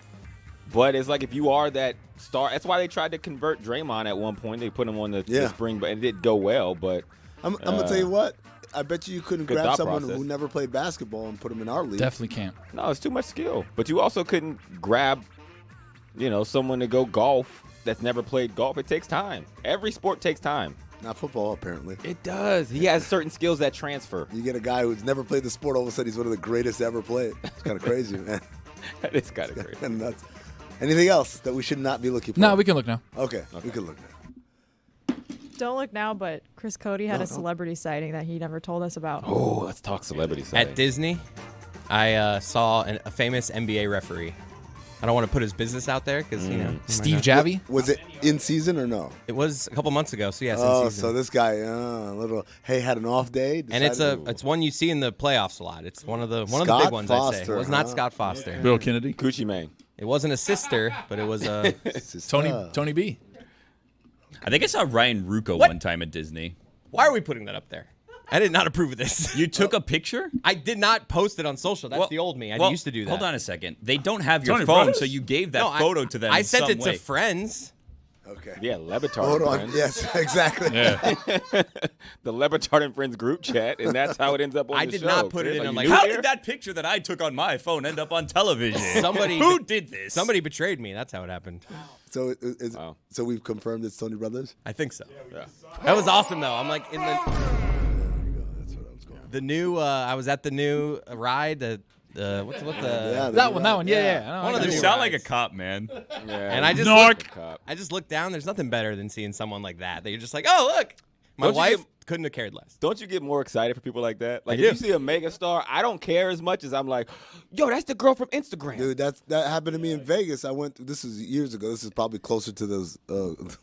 C: But it's like if you are that star, that's why they tried to convert Draymond at one point. They put him on the spring, but it didn't go well. But
B: I'm gonna tell you what. I bet you couldn't
C: Good
B: grab
C: thought
B: someone
C: process.
B: who never played basketball and put him in our league.
D: Definitely can't.
C: no, it's too much skill. But you also couldn't grab, someone to go golf that's never played golf. It takes time. Every sport takes time.
B: Not football, apparently.
C: It does. He has certain skills that transfer.
B: You get a guy who's never played the sport, all of a sudden he's one of the greatest ever played. It's kind of crazy, man.
C: That is kind of crazy.
B: And nuts. Anything else that we should not be looking for?
D: No, we can look now.
B: Okay, we can look now.
F: Don't look now, but Chris Cody had a celebrity sighting that he never told us about.
C: Oh, let's talk celebrity sighting.
E: At Disney, I saw a famous NBA referee. I don't want to put his business out there because,
D: Steve Javi.
B: Was it in season or no?
E: It was a couple months ago, so yes, in
B: Oh,
E: season.
B: so this guy, had an off day.
E: And
B: decided-
E: it's one you see in the playoffs a lot. It's one of the
B: Scott
E: big ones, I'd say.
B: Foster,
E: It was not
B: huh?
E: Scott Foster.
H: Bill Kennedy.
C: Gucci Mane.
E: It wasn't a sister, but it was a.
D: Tony B.
G: I think I saw Ryan Rucco one time at Disney.
E: Why are we putting that up there? I did not approve of this.
G: You took a picture?
E: I did not post it on social. That's the old me. I used to do that.
G: Hold on a second. They don't have your
H: Tony
G: phone,
H: Brothers.
G: so you gave that
E: No,
G: photo to them.
E: I
G: in
E: sent
G: some
E: it
G: way.
E: to friends.
B: Okay.
C: Yeah, Le Batard.
B: Hold
C: and
B: on.
C: Friends.
B: Yes, exactly.
H: Yeah.
C: The Le Batard and Friends group chat, and that's how it ends up on
E: I
C: the
E: did
C: show.
E: not put it
C: Chris.
E: in
C: Like,
E: on,
C: you
E: like,
C: knew
G: How
C: it here?
G: did that picture that I took on my phone end up on television?
E: Somebody
G: Who did this?
E: Somebody betrayed me. That's how it happened.
B: So
C: Wow.
B: so we've confirmed it's Tony Brothers.
E: I think so.
C: Yeah.
E: That was awesome, though. I'm like in the
B: That's what I was going.
E: the new. I was at the new ride. The what's the
B: Yeah,
D: That one. Yeah.
E: One of
G: You
E: the new
G: sound like a
E: rides.
G: cop, man.
C: Yeah.
E: And I just looked down. There's nothing better than seeing someone like that. That you're just like, oh look, my
C: Don't you
E: wife
C: get-
E: couldn't have cared less.
C: Don't you get more excited for people like that? Like
E: I
C: if
E: do.
C: you see a megastar, I don't care as much as I'm like, yo, that's the girl from Instagram.
B: Dude, that happened to me in Vegas. I went. This is years ago. This is probably closer to those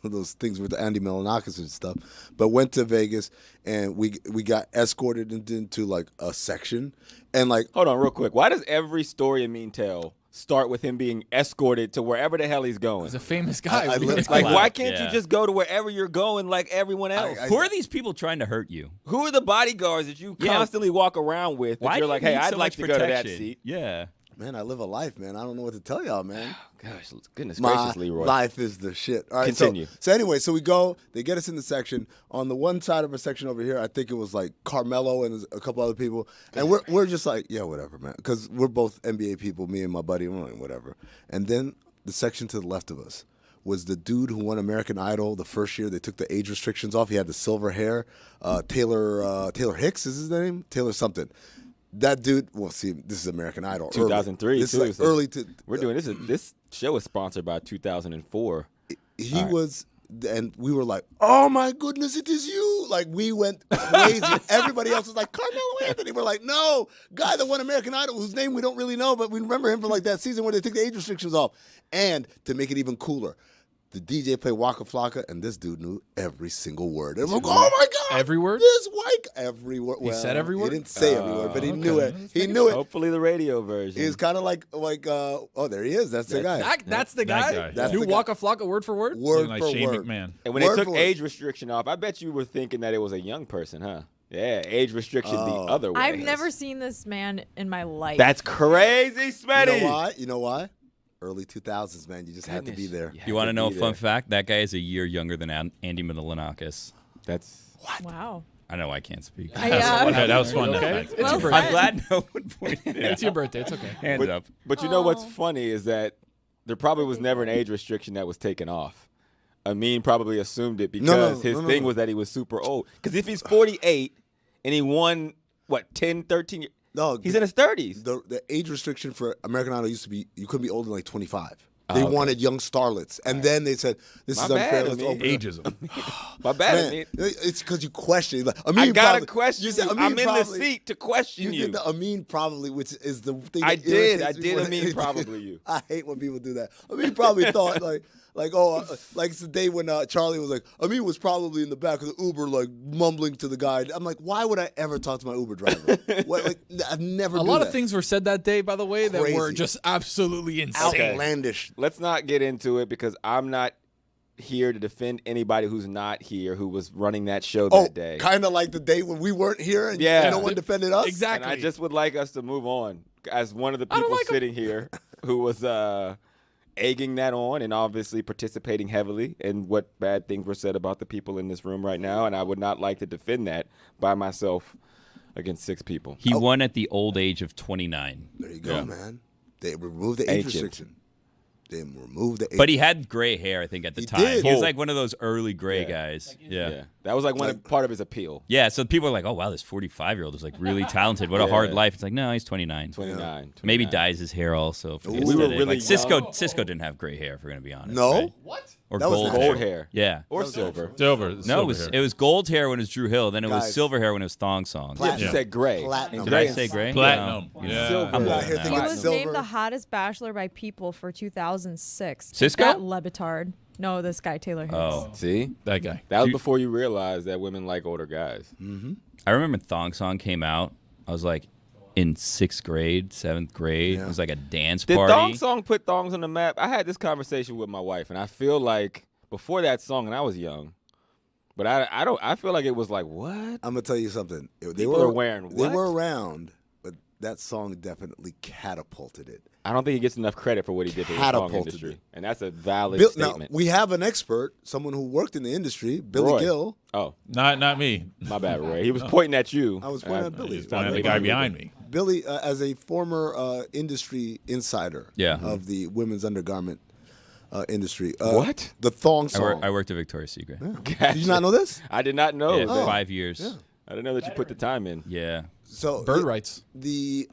B: those things with Andy Milonakis and stuff. But went to Vegas and we got escorted into like a section and like
C: Hold on, real quick. Why does every story in Mean Tell start with him being escorted to wherever the hell he's going?
D: He's a famous guy.
B: I live-
C: Like,
G: Wow.
C: why can't
G: Yeah.
C: you just go to wherever you're going like everyone else?
B: I-
G: Who are these people trying to hurt you?
C: Who are the bodyguards that you
G: Yeah.
C: constantly walk around with? That
G: Why
C: you're
G: do
C: like,
G: you
C: hey,
G: need
C: I'd
G: so
C: like
G: much
C: to go to that
G: protection?
C: seat.
G: Yeah.
B: Man, I live a life, man. I don't know what to tell y'all, man.
C: Gosh, goodness
B: My
C: gracious, Leroy.
B: life is the shit. All right,
C: Continue.
B: So anyway, so we go. They get us in the section. On the one side of our section over here, I think it was like Carmelo and a couple other people, and we're just like, yeah, whatever, man, because we're both NBA people. Me and my buddy, we're like, whatever. And then the section to the left of us was the dude who won American Idol the first year. They took the age restrictions off. He had the silver hair. Taylor Hicks is his name. Taylor something. That dude. Well, see, this is American Idol.
C: 2003.
B: This
C: too,
B: is like early to.
C: We're doing this. This show is sponsored by 2004.
B: He was, and we were like, "Oh my goodness, it is you!" Like we went crazy. Everybody else was like, "Carmelo Anthony." We're like, "No, guy that won American Idol, whose name we don't really know, but we remember him from like that season where they took the age restrictions off." And to make it even cooler, the DJ played Waka Flocka, and this dude knew every single word. And I'm like, "Oh my god,
D: every word."
B: This white every word.
D: He said every word?
B: He didn't say every word, but he knew it. He knew it.
C: Hopefully, the radio version.
B: He's kind of like oh, there he is. That's the guy.
D: That's the guy.
H: guy.
B: That's
D: Knew
B: the guy.
D: Waka Flocka word for word.
B: Word
H: Like
B: for
H: Shane
B: word.
H: McMahon.
C: And when
B: Word
C: they
B: for
C: took
B: word.
C: age restriction off, I bet you were thinking that it was a young person, huh? Yeah, age restriction the other way.
F: I've never seen this man in my life.
C: That's crazy, Smitty.
B: You know why? You know why? Early 2000s, man. You just had to be there.
G: You want to know a fun fact? That guy is a year younger than Andy Milonakis.
C: That's
F: Wow.
G: I know I can't speak.
H: That was fun.
D: Okay.
H: That
D: It's
F: Well
D: your
F: said.
D: birthday.
G: I'm glad no one pointed it
D: It's
G: out.
D: your birthday. It's okay.
G: Hands up.
C: But you know what's funny is that there probably was never an age restriction that was taken off. Amin probably assumed it because his thing was that he was super old. Because if he's 48 and he won, 10, 13 years,
B: No,
C: he's in his 30s.
B: The age restriction for American Idol used to be you couldn't be older than like 25. They wanted young starlets, and then they said this
C: My
B: is unfair.
C: bad,
B: Let's
C: Amin.
B: open it.
H: Ageism.
C: My bad,
B: Man,
C: Amin.
B: it's because you question. Like,
C: I
B: Amin
C: gotta
B: probably,
C: question
B: you.
C: you.
B: Said, Amin
C: I'm in the
B: probably-
C: seat to question you.
B: did the Amin probably, which is the thing.
C: I
B: that
C: did.
B: irritates
C: I
B: me
C: did
B: more
C: Amin
B: than
C: probably you.
B: I hate when people do that. Amin probably thought like it's the day when Charlie was like, Amin was probably in the back of the Uber like mumbling to the guy. I'm like, why would I ever talk to my Uber driver? I've never.
D: A lot of things were said that day, by the way, that were
B: Crazy.
D: just absolutely insane.
B: outlandish.
C: Let's not get into it because I'm not here to defend anybody who's not here who was running that show that day.
B: Kind of like the day when we weren't here and,
C: Yeah.
B: and no one defended us.
D: Exactly.
C: And I just would like us to move on as one of the people sitting here who was egging that on and obviously participating heavily in what bad things were said about the people in this room right now. And I would not like to defend that by myself against 6 people.
G: He won at the old age of 29.
B: There you go, man. They removed the age
C: Ancient.
B: restriction. They removed the age.
G: But he had gray hair, I think, at the time.
B: did.
G: He was
C: Oh.
G: like one of those early gray guys. Yeah.
C: That was like part of his appeal.
G: Yeah, so people are like, oh, wow, this 45-year-old is like really talented. What a hard life. It's like, no, he's 29.
C: 29.
G: Maybe dyes his hair also. For the
C: We were
G: aesthetic.
C: really
G: like Cisco
C: young.
G: didn't have gray hair, if we're going to be honest.
B: No?
G: right?
D: What?
G: Or
B: That was
G: gold,
B: the
C: Gold hair.
G: Yeah.
C: Or silver.
H: Silver.
G: No, it was gold hair when it was Drew Hill. Then it was
B: Guys.
G: silver hair when it was Thong Song.
C: Yeah, you said gray.
B: Platinum.
G: Did I say gray?
H: Platinum.
G: No.
H: Yeah.
C: Silver.
G: I'm
B: Out
G: old
B: here
G: now.
F: He
B: thinking
F: was
B: silver.
F: named the hottest bachelor by People for 2006. Take
G: Cisco?
F: that, Le Batard. No, this guy, Taylor Hicks.
G: Oh.
C: See?
H: That guy.
C: That was before you realized that women like older guys.
G: I remember Thong Song came out. I was like in 6th grade, 7th grade. It was like a dance
C: Did
G: party.
C: Thong Song put thongs on the map? I had this conversation with my wife, and I feel like before that song, and I was young, but I feel like it was like, what?
B: I'm gonna tell you something. They
C: People are wearing
B: They
C: what?
B: were around, but that song definitely catapulted it.
C: I don't think he gets enough credit for what he did for the song
B: Catapulted
C: industry,
B: it.
C: and that's a valid
B: Now
C: statement.
B: we have an expert, someone who worked in the industry, Billy
C: Roy.
B: Gill.
C: Oh,
H: Not me.
C: my bad, Ray. He was pointing at you.
B: I was pointing at Billy.
H: He's pointing at the guy behind me.
B: Billy, as a former industry insider of the women's undergarment industry.
C: What?
B: The thong song.
G: I worked at Victoria's Secret.
B: Did you not know this?
C: I did not know.
G: Yeah,
C: that.
G: 5 years.
C: I didn't know that you put the time in.
G: Yeah.
B: So
D: Bird rights.
B: The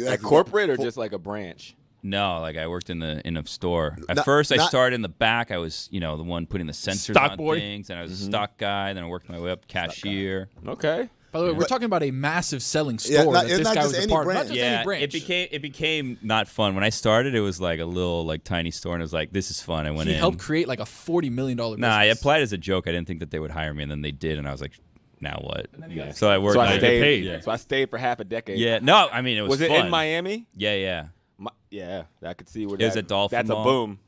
C: At corporate or just like a branch?
G: No, like I worked in a store. At
B: Not-
G: first, I
B: not-
G: started in the back. I was, the one putting the sensors
H: Stock
G: on
H: boy.
G: things, and I was a stock guy. Then I worked my way up cashier.
C: Okay.
D: By the way, we're talking about a massive selling
B: Yeah,
D: store
B: not-
D: that this
B: not
D: guy
B: just
D: was a
B: any
D: part of.
B: branch.
D: Not just
G: Yeah,
D: any branch.
G: it became not fun. When I started, it was like a little like tiny store, and it was like, this is fun. I went
D: He
G: in.
D: helped create like a $40 million business.
G: Nah, I applied as a joke. I didn't think that they would hire me, and then they did, and I was like, now what?
C: Yeah.
G: So I worked.
C: So I
G: I
C: stayed.
H: paid.
G: Yeah.
C: So I stayed for half a decade.
G: Yeah, no, I mean it was.
C: Was it
G: fun.
C: in Miami?
G: Yeah, yeah.
C: Yeah, I could see where
G: It was
C: that,
G: at Dolphin
C: That's
G: Mall.
C: a boom.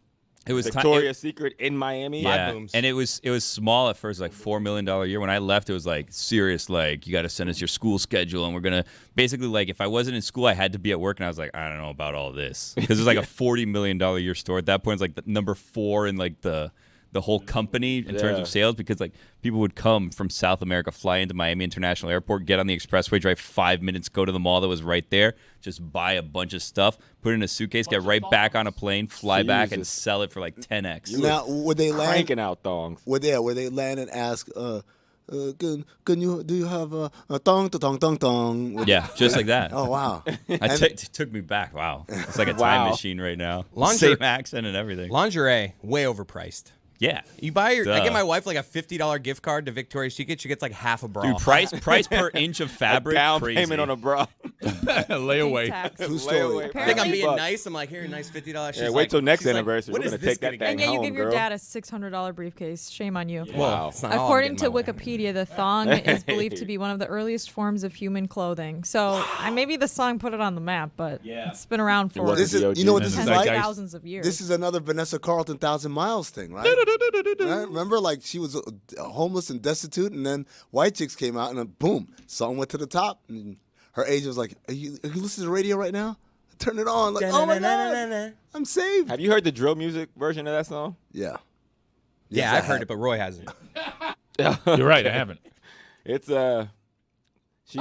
G: It was
C: Victoria's Secret in Miami.
G: Yeah,
E: booms.
G: and it was small at first, like $4 million a year. When I left, it was like serious, like you got to send us your school schedule, and we're gonna basically like if I wasn't in school, I had to be at work, and I was like, I don't know about all this because it's like a $40 million a year store at that point. It's like the number 4 in like the whole company in terms of sales because like people would come from South America, fly into Miami International Airport, get on the expressway, drive 5 minutes, go to the mall that was right there, just buy a bunch of stuff, put it in a suitcase, get right back on a plane, fly back, and sell it for like 10x.
B: Now, would they land?
C: Cranking out thongs.
B: Would they land and ask, do you have a thong, thong, thong, thong?
G: Yeah, just like that.
B: Oh, wow.
G: It took me back. Wow. It's like a time machine right now. Same accent and everything.
E: Lingerie, way overpriced.
G: Yeah.
E: You buy I get my wife like a $50 gift card to Victoria's Secret. She gets like half a bra.
G: Dude, price per inch of fabric.
C: Down
G: crazy.
C: payment on a bra.
H: Layaway.
B: Who stole it?
E: I think I'm being nice. I'm like, here, nice $50.
C: Yeah, wait till next anniversary. We're gonna take that thing
F: And yeah, you
C: home,
F: give your
C: girl.
F: dad a $600 briefcase. Shame on you.
C: Wow.
F: According to Wikipedia, the thong is believed to be one of the earliest forms of human clothing. So maybe the song put it on the map, but it's been around for
B: This is, you know what this is like?
F: thousands of years.
B: This is another Vanessa Carlton 1,000 Miles thing, right? Right? Remember, like she was homeless and destitute, and then White Chicks came out, and then boom, song went to the top. And her agent was like, "Are you listening to the radio right now? Turn it on!" Like, oh my god, I'm saved.
C: Have you heard the drill music version of that song?
B: Yeah.
E: Yeah, I've heard it, but Roy hasn't.
H: You're right, I haven't.
C: It's she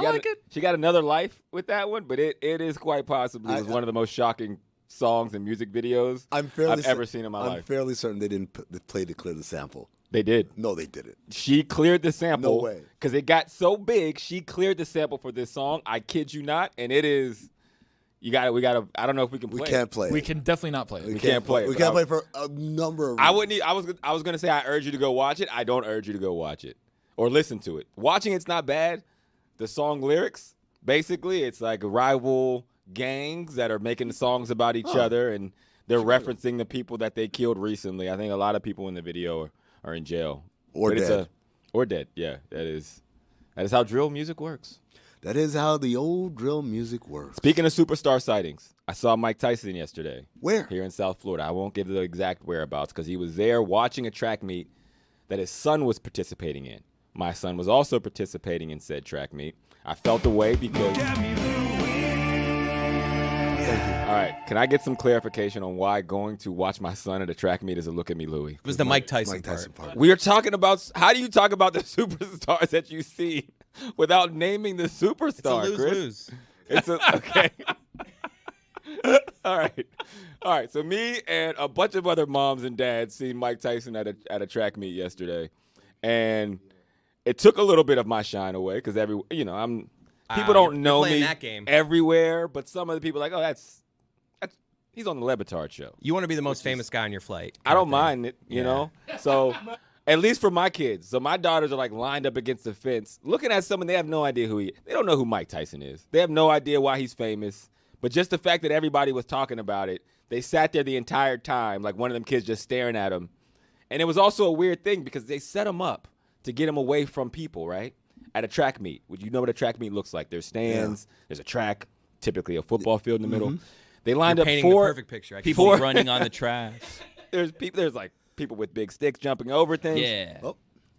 C: got another life with that one, but it is quite possibly one of the most shocking songs and music videos I've ever seen in my life.
B: I'm fairly certain they didn't play to clear the sample.
C: They did.
B: No, they didn't.
C: She cleared the sample.
B: No way.
C: Because it got so big, she cleared the sample for this song. I kid you not, and it is. We got to. I don't know if we can play.
B: We can't play.
D: We can definitely not play it.
C: We can't play it.
B: We can't play for a number of.
C: I wouldn't. I was gonna say I urge you to go watch it. I don't urge you to go watch it or listen to it. Watching it's not bad. The song lyrics, basically, it's like rival gangs that are making songs about each other, and they're referencing the people that they killed recently. I think a lot of people in the video are in jail
B: or dead.
C: Or dead. Yeah, that is how drill music works.
B: That is how the old drill music works.
C: Speaking of superstar sightings, I saw Mike Tyson yesterday.
B: Where?
C: Here in South Florida. I won't give the exact whereabouts because he was there watching a track meet that his son was participating in. My son was also participating in said track meet. I felt the way because... All right, can I get some clarification on why going to watch my son at a track meet is a look at me, Louie?
E: It was the Mike Tyson part.
C: We are talking about how do you talk about the superstars that you see without naming the superstar,
E: it's a lose-lose.
C: It's okay. All right. So me and a bunch of other moms and dads seen Mike Tyson at a track meet yesterday, and it took a little bit of my shine away because people don't know me
E: that game.
C: everywhere, but some of the people are like, oh, that's he's on the Le Batard Show.
E: You want to be the most famous guy on your flight.
C: I don't mind it, you know. So at least for my kids. So my daughters are like lined up against the fence, looking at someone they have no idea who he is. They don't know who Mike Tyson is. They have no idea why he's famous. But just the fact that everybody was talking about it, they sat there the entire time, like one of them kids just staring at him. And it was also a weird thing because they set him up to get him away from people, right? At a track meet. Would you know what a track meet looks like? There's stands, there's a track, typically a football field in the middle. They lined up
E: painting
C: four
E: the perfect picture.
G: People running on the track.
C: There's like people with big sticks jumping over things.
G: Yeah.
B: Oh.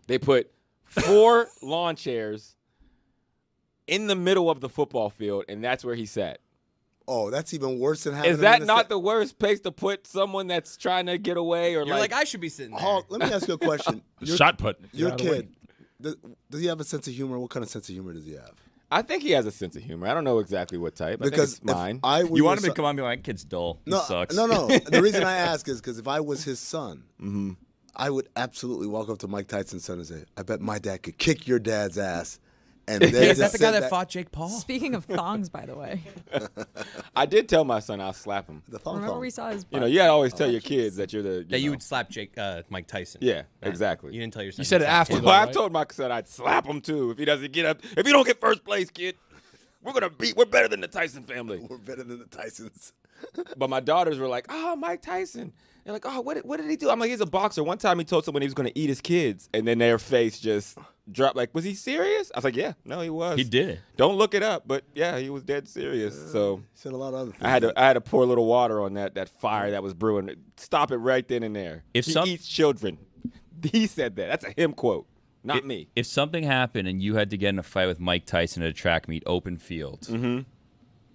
C: They put 4 lawn chairs in the middle of the football field, and that's where he sat.
B: Oh, that's even worse than having.
C: Is that not the worst place to put someone that's trying to get away? Or
E: You're like I should be sitting there.
B: Hawk, let me ask you a question.
H: Shot put.
B: Your kid, does he have a sense of humor? What kind of sense of humor does he have?
C: I think he has a sense of humor. I don't know exactly what type.
B: Because
C: I think it's mine.
G: You want him to come on and be like, kid's dull. He
B: No,
G: sucks.
B: no. The reason I ask is because if I was his son, I would absolutely walk up to Mike Tyson's son and say, I bet my dad could kick your dad's ass. And
E: is that the guy that fought Jake Paul?
F: Speaking of thongs, by the way.
C: I did tell my son I'll slap him.
B: The thong.
F: Remember we saw his butt?
C: You always tell your kids that you're the...
E: You would slap Mike Tyson.
C: Yeah, exactly.
E: You didn't tell your son.
D: You said it after,
C: Well,
D: though,
C: I've
D: right?
C: told my son I'd slap him, too, if he doesn't get up. If you don't get first place, kid, we're better than the Tyson family.
B: We're better than the Tysons.
C: But my daughters were like, oh, Mike Tyson. They're like, oh, what did he do? I'm like, he's a boxer. One time he told someone he was going to eat his kids, and then their face just dropped. Like, was he serious? I was like, yeah, no, he was.
G: He did it.
C: Don't look it up, but yeah, he was dead serious. So
B: said a lot of other things.
C: I had to pour a little water on that fire that was brewing. Stop it right then and there. He eats children. He said that. That's a him quote, not me.
G: If something happened and you had to get in a fight with Mike Tyson at a track meet, open field,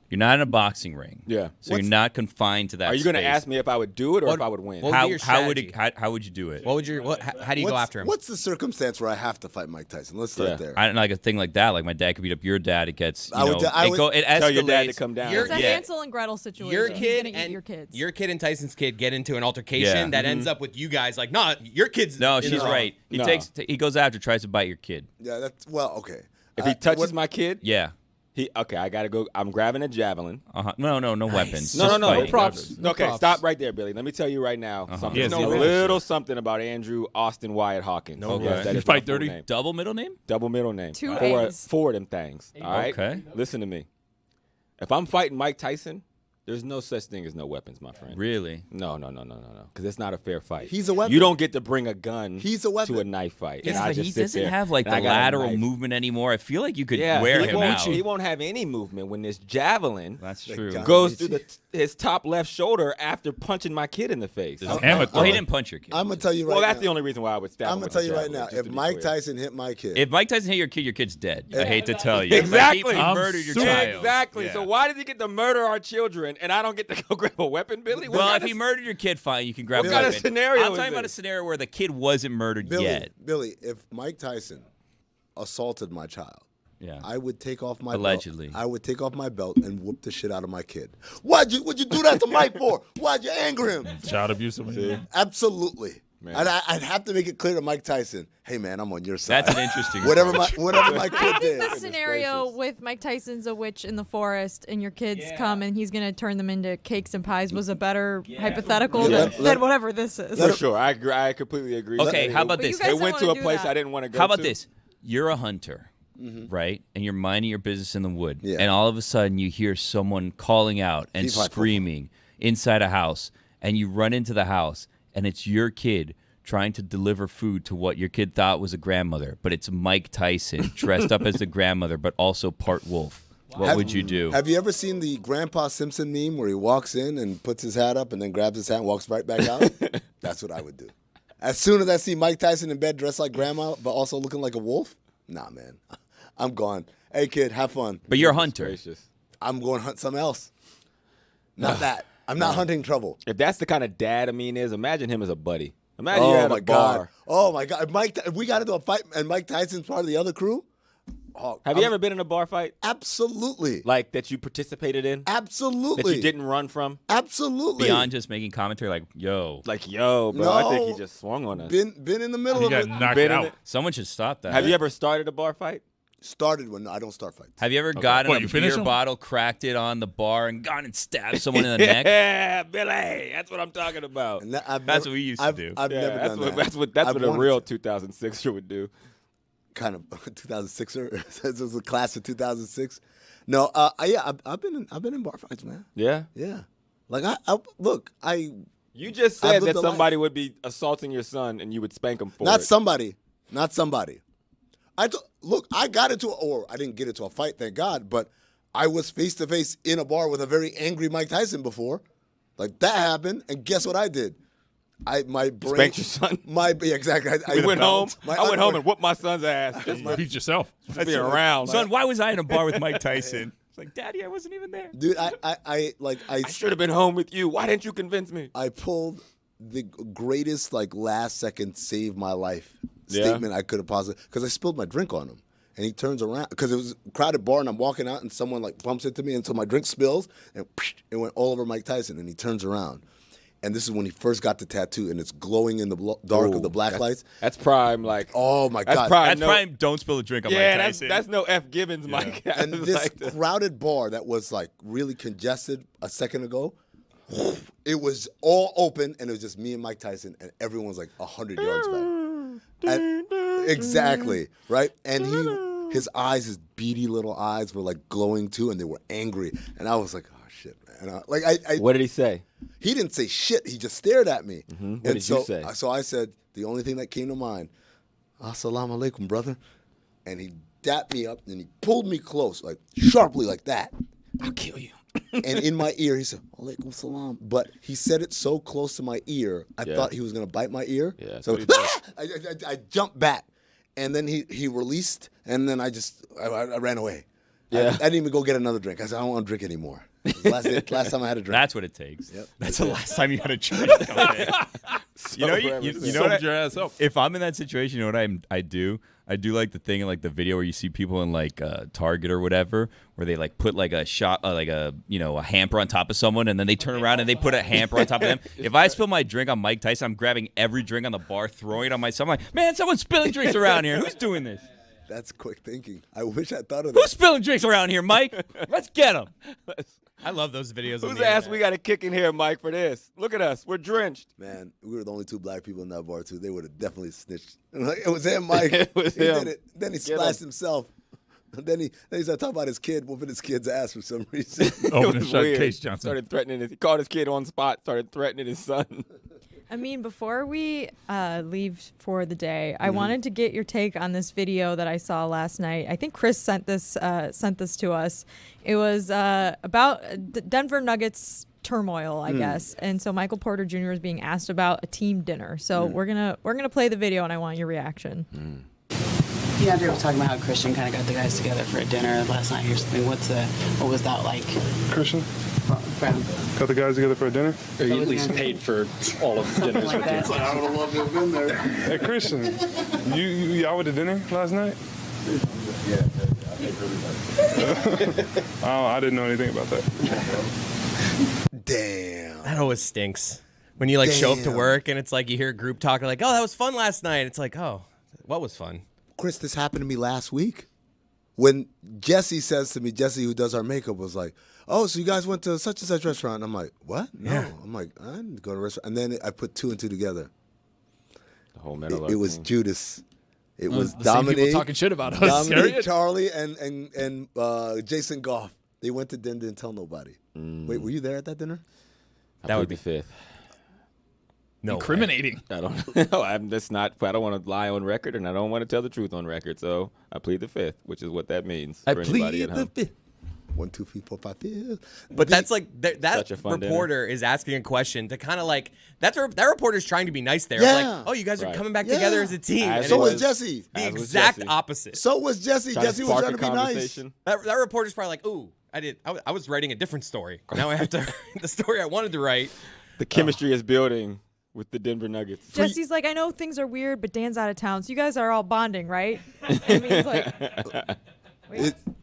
G: you're not in a boxing ring.
C: Yeah.
G: So you're not confined to that.
C: Are you going to ask me if I would do it or if I would win?
G: How would you do it?
E: What would how do you go after him?
B: What's the circumstance where I have to fight Mike Tyson? Let's start there.
G: I don't like a thing like that. Like my dad could beat up your dad. It gets, it escalates.
C: Tell your dad to come down.
F: It's a Hansel and Gretel situation.
E: Your
F: He's
E: kid
F: gonna eat
E: and
F: your kids.
E: Your kid and Tyson's kid get into an altercation that ends up with you guys like, nah, your kid's.
G: No, she's right. He goes after, tries to bite your kid.
B: Yeah, that's okay.
C: If he touches my kid,
G: yeah.
C: I gotta go. I'm grabbing a javelin.
G: No weapons.
C: No props. Okay, stop right there, Billy. Let me tell you right now something. A little something about Andrew Austin Wyatt Hawkins.
H: Okay. You fight dirty.
C: Name.
G: Double middle name.
C: Double middle name.
F: 2 A's.
C: Four of them things. All right.
G: Okay.
C: Listen to me. If I'm fighting Mike Tyson, there's no such thing as no weapons, my friend.
G: Really?
C: No. Because it's not a fair fight.
B: He's a weapon.
C: You don't get to bring a gun.
B: He's a weapon.
C: To a knife fight.
G: Yeah,
C: and
G: but he doesn't have like the lateral movement anymore. I feel like you could wear him out.
C: He won't have any movement when this javelin
G: That's true.
C: goes through his top left shoulder after punching my kid in the face.
G: Well, he didn't punch your kid.
B: I'm gonna tell you right now.
C: Well, that's the only reason why I would stab him.
B: I'm gonna tell you right now. If Mike Tyson hit my kid,
G: if Mike Tyson hit your kid, your kid's dead. I hate to tell you.
C: Exactly.
G: He murdered your child.
C: Exactly.
G: Yeah.
C: So why does he get to murder our children and I don't get to go grab a weapon, Billy?
G: Well, if he murdered your kid, fine, you can grab a weapon.
C: What kind of scenario
G: I'm talking about a scenario where the kid wasn't murdered yet.
B: Billy, if Mike Tyson assaulted my child, I would take off my belt. I would take off my belt and whoop the shit out of my kid. Would you do that to Mike for? Why'd you anger him?
H: Child abuse.
B: Absolutely. And I'd have to make it clear to Mike Tyson, hey man, I'm on your side.
G: That's an interesting
B: whatever my kid
F: I
B: did.
F: think the scenario with Mike Tyson's a witch in the forest and your kids come and he's going to turn them into cakes and pies was a better hypothetical than whatever this is.
C: For sure. I agree. I completely agree.
G: Okay, how about this?
C: It went to a place I didn't want to go to.
G: How about this? You're a hunter, right? And you're minding your business in the wood. And all of a sudden you hear someone calling out and screaming inside a house. And you run into the house and it's your kid trying to deliver food to what your kid thought was a grandmother, but it's Mike Tyson dressed up as the grandmother, but also part wolf. What would you do?
B: Have you ever seen the Grandpa Simpson meme where he walks in and puts his hat up and then grabs his hat and walks right back out? That's what I would do. As soon as I see Mike Tyson in bed dressed like grandma, but also looking like a wolf, nah, man. I'm gone. Hey, kid, have fun.
G: But you're a hunter.
B: I'm going to hunt something else. Not that. I'm not hunting trouble.
C: If that's the kind of dad Amin is, imagine him as a buddy. Imagine you're at a bar.
B: Oh, my God. If we got into a fight and Mike Tyson's part of the other crew.
C: Have you ever been in a bar fight?
B: Absolutely.
C: Like that you participated in?
B: Absolutely.
C: That you didn't run from?
B: Absolutely.
G: Beyond just making commentary like, yo.
C: Like, yo, bro, I think he just swung on us.
B: Been in the middle of it.
H: Knocked out.
G: Someone should stop that.
C: Have you ever started a bar fight?
B: Started when I don't start fights.
G: Have you ever gotten a beer bottle, cracked it on the bar, and gone and stabbed someone in the neck?
C: Yeah, Billy. That's what I'm talking about.
G: That's what we used to do.
B: I've never done that.
C: That's what a real 2006er would do.
B: Kind of 2006er. This was a class of 2006. No, I've been in bar fights, man.
C: Yeah,
B: yeah. Like
C: You just said that somebody would be assaulting your son and you would spank him for it.
B: Not somebody. I got into I didn't get into a fight, thank God, but I was face to face in a bar with a very angry Mike Tyson before. Like that happened, and guess what I did? My brain
C: spanked your son.
B: Exactly.
C: I went home. I went home and whooped my son's ass.
H: Beat yourself.
C: Just being around.
G: Son, why was I in a bar with Mike Tyson? It's like, Daddy, I wasn't even there.
B: Dude, I
C: should have been home with you. Why didn't you convince me?
B: I pulled the greatest last second save my life statement I could have possibly, because I spilled my drink on him. And he turns around, because it was a crowded bar, and I'm walking out, and someone bumps into me, and so my drink spills, and it went all over Mike Tyson, and he turns around. And this is when he first got the tattoo, and it's glowing in the dark of the black lights.
C: That's prime,
B: oh my God.
G: That's prime, don't spill a drink on Mike Tyson.
C: That's no F. Gibbons, Mike.
B: And this crowded bar that was really congested a second ago, it was all open, and it was just me and Mike Tyson, and everyone was 100 yards back. Exactly, right? And his eyes, his beady little eyes were like glowing too, and they were angry. And I was like, oh shit, man.
C: What did he say?
B: He didn't say shit. He just stared at me.
C: What did you say?
B: So I said, the only thing that came to mind, assalamu alaikum, brother. And he dapped me up and he pulled me close, like sharply like that.
C: I'll kill you.
B: And in my ear, he said, alaikum salam. But he said it so close to my ear, I thought he was going to bite my ear.
C: Yeah,
B: so I jumped back. And then he released, and then I ran away.
C: Yeah.
B: I didn't even go get another drink. I said, I don't want to drink anymore. Last time I had a drink.
G: That's what it takes.
B: Yep.
G: That's the last time you had a drink. you know what
H: your ass up.
G: If I'm in that situation, you know what I do? I do like the thing in like the video where you see people in like Target or whatever, where they like put like a shot, like a hamper on top of someone, and then they turn around and they put a hamper on top of them. If I spill my drink on Mike Tyson, I'm grabbing every drink on the bar, throwing it on myself. I'm like, man, someone's spilling drinks around here. Who's doing this?
B: That's quick thinking. I wish I thought of that.
G: Who's spilling drinks around here, Mike? Let's get them.
E: I love those videos.
C: Whose ass we got to kick in here, Mike, for this? Look at us. We're drenched.
B: Man, we were the only two black people in that bar, too. They would have definitely snitched. It was him, Mike.
C: It was
B: he
C: him.
B: did it. Then he splashed himself. And then he started talking about his kid whooping his kid's ass for some reason.
H: Open and shut
C: Weird.
H: case, Johnson.
C: Started threatening he called his kid on spot, started threatening his son.
F: I mean, before we leave for the day, I wanted to get your take on this video that I saw last night. I think Chris sent this to us. It was about Denver Nuggets turmoil, I guess. And so Michael Porter Jr. is being asked about a team dinner. So we're gonna play the video, and I want your reaction.
M: Yeah, they were talking about how Christian kind of got the guys together for a dinner last night or something. What was that like?
N: Christian?
M: Brown.
N: Got the guys together for a dinner?
O: Or you at least paid for all of the dinners with you.
N: I would have loved to have been there. Hey, Christian, y'all went to dinner last night?
O: Yeah, I paid really much.
N: I didn't know anything about that.
B: Damn.
E: That always stinks. When you like show up to work and it's like you hear a group talk like, oh, that was fun last night. It's like, oh, what was fun?
B: Chris, this happened to me last week. When Jesse says to me, Jesse, who does our makeup, was like, oh, so you guys went to such and such restaurant. And I'm like, what? No. Yeah. I'm like, I didn't go to a restaurant. And then I put two and two together.
C: The whole metal.
B: It was Judas. It was
D: the same people
B: Dominique.
D: talking shit about us.
B: Dominique, Charlie, and Jason Goff. They went to dinner, didn't tell nobody. Wait, were you there at that dinner?
C: That would be fifth.
E: No,
D: incriminating.
C: I don't know. I don't want to lie on record, and I don't want to tell the truth on record. So I plead the fifth, which is what that means for anybody at home.
B: Fifth. 1, 2, 3, 4, 5, 5.
E: But that's like that
C: Such a fun
E: reporter is asking a question to kind of like that reporter's trying to be nice there.
B: Yeah.
E: Like, oh, you guys are coming back together as a team.
C: As
E: And
B: So
E: it
B: was Jesse.
E: the exact opposite.
B: So was Jesse.
C: Trying to
B: Jesse was
C: spark
B: trying
C: a
B: to be nice.
C: conversation.
E: That reporter's probably like, ooh, I was writing a different story. Now I have to write the story I wanted to write.
C: The chemistry is building with the Denver Nuggets.
F: Jesse's like, I know things are weird, but Dan's out of town, so you guys are all bonding, right? And he's like,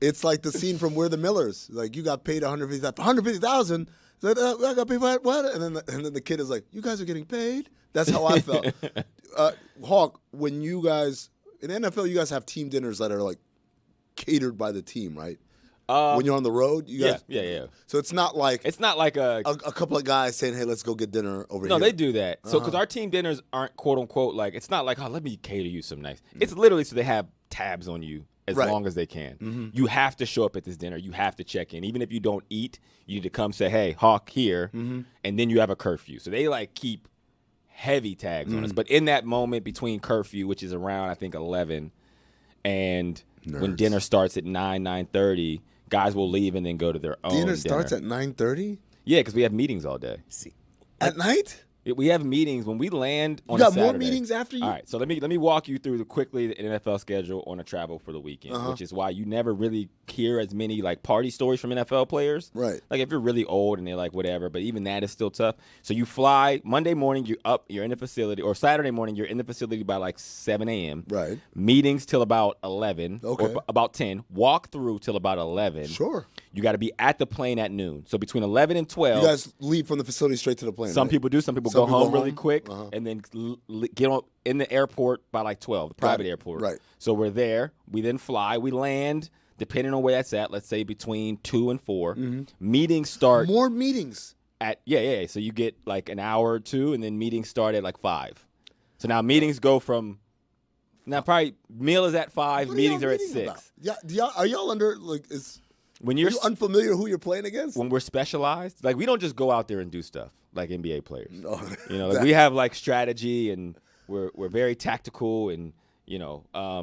B: It's like the scene from We're the Millers. Like, you got paid $150,000. I got paid what? And then the kid is like, you guys are getting paid? That's how I felt. Hawk, when you guys in NFL, you guys have team dinners that are like catered by the team, right? When you're on the road, you guys.
C: Yeah.
B: So it's not like
C: a
B: couple of guys saying, "Hey, let's go get dinner over here."
C: No, they do that. So because our team dinners aren't quote unquote like it's not like, oh, let me cater you some nice. It's literally so they have tabs on you as long as they can. You have to show up at this dinner. You have to check in, even if you don't eat. You need to come say, "Hey, Hawk here," and then you have a curfew. So they like keep heavy tags on us. But in that moment between curfew, which is around I think 11, and when dinner starts at 9:30. Guys will leave and then go to their own dinner.
B: Dinner starts at 9:30?
C: Yeah, because we have meetings all day.
B: At night?
C: We have meetings when we land on
B: You got
C: a Saturday.
B: more meetings after you?
C: All right, so let me walk you through quickly the NFL schedule on a travel for the weekend, which is why you never really hear as many like party stories from NFL players.
B: Right.
C: Like if you're really old and they're like whatever, but even that is still tough. So you fly Monday morning, you're in the facility, or Saturday morning, you're in the facility by like 7 a.m.
B: Right.
C: Meetings till about 11
B: Okay.
C: or about 10. Walk through till about 11.
B: Sure.
C: You got to be at the plane at noon. So between 11 and 12.
B: You guys leave from the facility straight to the plane.
C: Some
B: right?
C: people do. Some people
B: Some
C: go
B: people
C: home
B: go
C: really
B: home.
C: quick and then get on in the airport by like 12, the private airport.
B: Right.
C: So we're there. We then fly. We land, depending on where that's at, let's say between 2 and 4. Meetings start.
B: More meetings.
C: At Yeah. So you get like an hour or two, and then meetings start at like 5. So now meetings go from Now, probably meal is at 5, meetings are at 6.
B: Yeah, are y'all under
C: When
B: are
C: you're
B: you unfamiliar who you're playing against?
C: When we're specialized, like we don't just go out there and do stuff like NBA players.
B: No.
C: Like we have like strategy, and we're very tactical and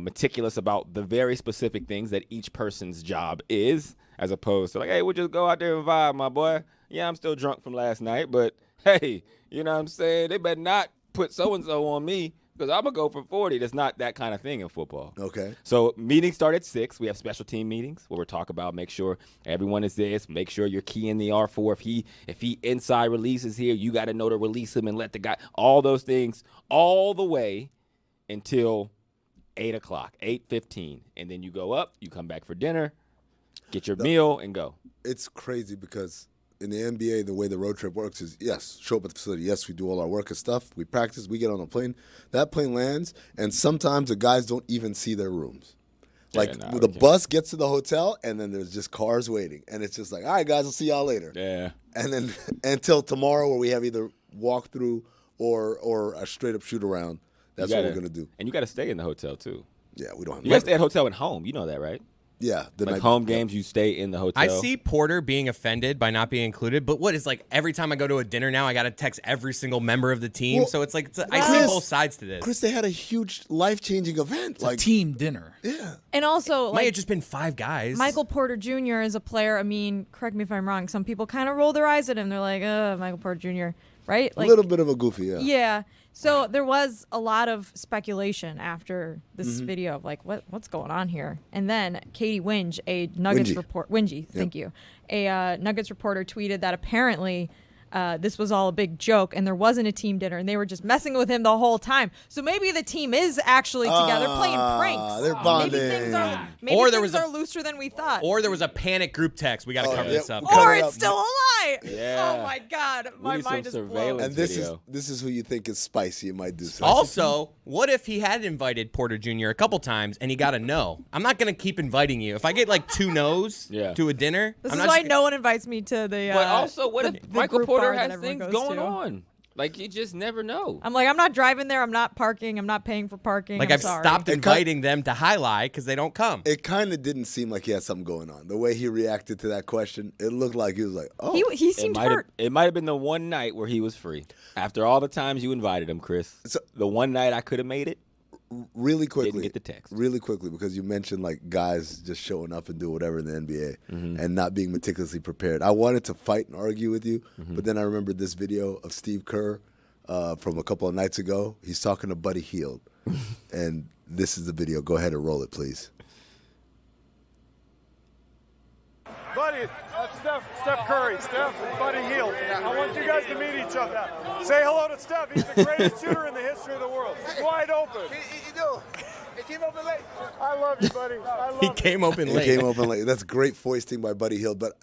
C: meticulous about the very specific things that each person's job is, as opposed to like, hey, we'll just go out there and vibe, my boy. Yeah, I'm still drunk from last night, but hey, you know what I'm saying? They better not put so-and-so on me because I'm going to go for 40. That's not that kind of thing in football.
B: Okay.
C: So meetings start at 6. We have special team meetings where we're talking about make sure everyone is this, make sure you're keying the R4. If he inside releases here, you got to know to release him and let the guy, all those things all the way until 8 o'clock, 8:15. And then you go up, you come back for dinner, get your meal, and go.
B: It's crazy because in the NBA, the way the road trip works is, yes, show up at the facility. Yes, we do all our work and stuff. We practice. We get on a plane. That plane lands, and sometimes the guys don't even see their rooms. The bus gets to the hotel, and then there's just cars waiting. And it's just like, all right, guys, I'll see y'all later.
C: Yeah.
B: And then until tomorrow where we have either walkthrough or a straight-up shoot-around, that's what we're going to do.
C: And you got to stay in the hotel, too.
B: Yeah, we don't have
C: You got to stay at hotel and home. You know that, right?
B: Yeah.
C: Like home games, you stay in the hotel.
E: I see Porter being offended by not being included, but what is like every time I go to a dinner now, I got to text every single member of the team.
B: Well,
E: so it's like I see both sides to this.
B: Chris, they had a huge life-changing event.
D: It's a team dinner.
B: Yeah.
F: And also,
E: Might have just been 5 guys.
F: Michael Porter Jr. is a player. I mean, correct me if I'm wrong. Some people kind of roll their eyes at him. They're like, Michael Porter Jr., right? Like,
B: a little bit of a goofy, yeah.
F: Yeah. So there was a lot of speculation after this video of like, what's going on here? And then Katie Winge, a Nuggets report, thank you, a Nuggets reporter tweeted that apparently this was all a big joke and there wasn't a team dinner and they were just messing with him the whole time. So maybe the team is actually together playing pranks.
B: They're bonding.
F: Maybe things are looser than we thought.
E: Or there was a panic group text. We got to cover this up.
F: Or it's still a lie.
C: Yeah.
F: Oh my God, my mind is blown.
B: And this is who you think is spicy. It might do something.
E: Also, what if he had invited Porter Jr. a couple times and he got a no? I'm not going to keep inviting you. If I get like 2 no's to a dinner,
F: This is why no one invites me to the.
C: But also, what if Michael
F: group
C: Porter
F: bar that
C: has
F: everyone
C: things
F: goes
C: going
F: to.
C: on? Like, you just never know.
F: I'm like, I'm not driving there. I'm not parking. I'm not paying for parking.
E: Like
F: I'm
E: I've
F: sorry.
E: stopped inviting them to highlight because they don't come.
B: It kind of didn't seem like he had something going on. The way he reacted to that question, it looked like he was like, oh.
F: He seemed hurt.
C: It might have been the one night where he was free. After all the times you invited him, Chris, the one night I could have made it.
B: Really quickly,
C: didn't get the text.
B: Really quickly, because you mentioned like guys just showing up and do whatever in the NBA and not being meticulously prepared. I wanted to fight and argue with you, but then I remembered this video of Steve Kerr from a couple of nights ago. He's talking to Buddy Hield, and this is the video. Go ahead and roll it, please.
P: Buddy, Steph Curry, Steph and Buddy Hield. I want you guys to meet each other. Say hello to Steph. He's the greatest shooter in the history of the world. He's wide open. He came open late. I love you, buddy. I love
E: He came open late.
B: He came open late. That's great foisting by Buddy Hield. But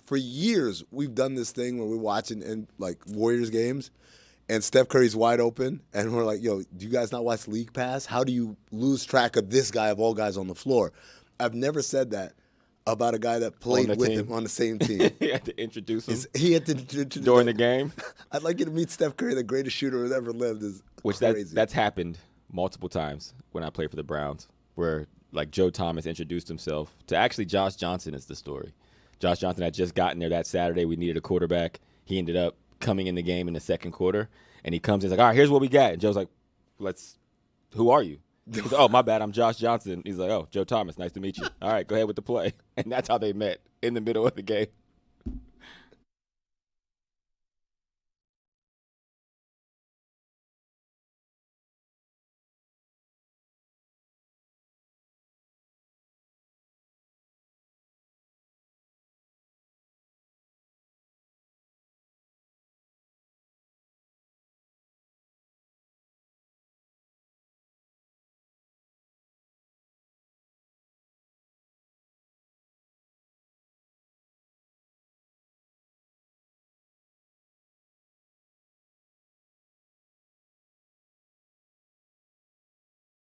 B: for years, we've done this thing where we're watching in like Warriors games, and Steph Curry's wide open, and we're like, yo, do you guys not watch League Pass? How do you lose track of this guy of all guys on the floor? I've never said that about a guy that played with him on the same team.
C: He had to introduce him.
B: He had to introduce
C: during the game.
B: I'd like you to meet Steph Curry, the greatest shooter who's ever lived. Is
C: Which
B: crazy.
C: that's happened multiple times when I played for the Browns, where like Joe Thomas introduced himself to actually Josh Johnson is the story. Josh Johnson had just gotten there that Saturday. We needed a quarterback. He ended up coming in the game in the second quarter, and he comes in, he's like, all right, here's what we got. And Joe's like, who are you? He's like, oh, my bad, I'm Josh Johnson. He's like, oh, Joe Thomas, nice to meet you. All right, go ahead with the play. And that's how they met in the middle of the game.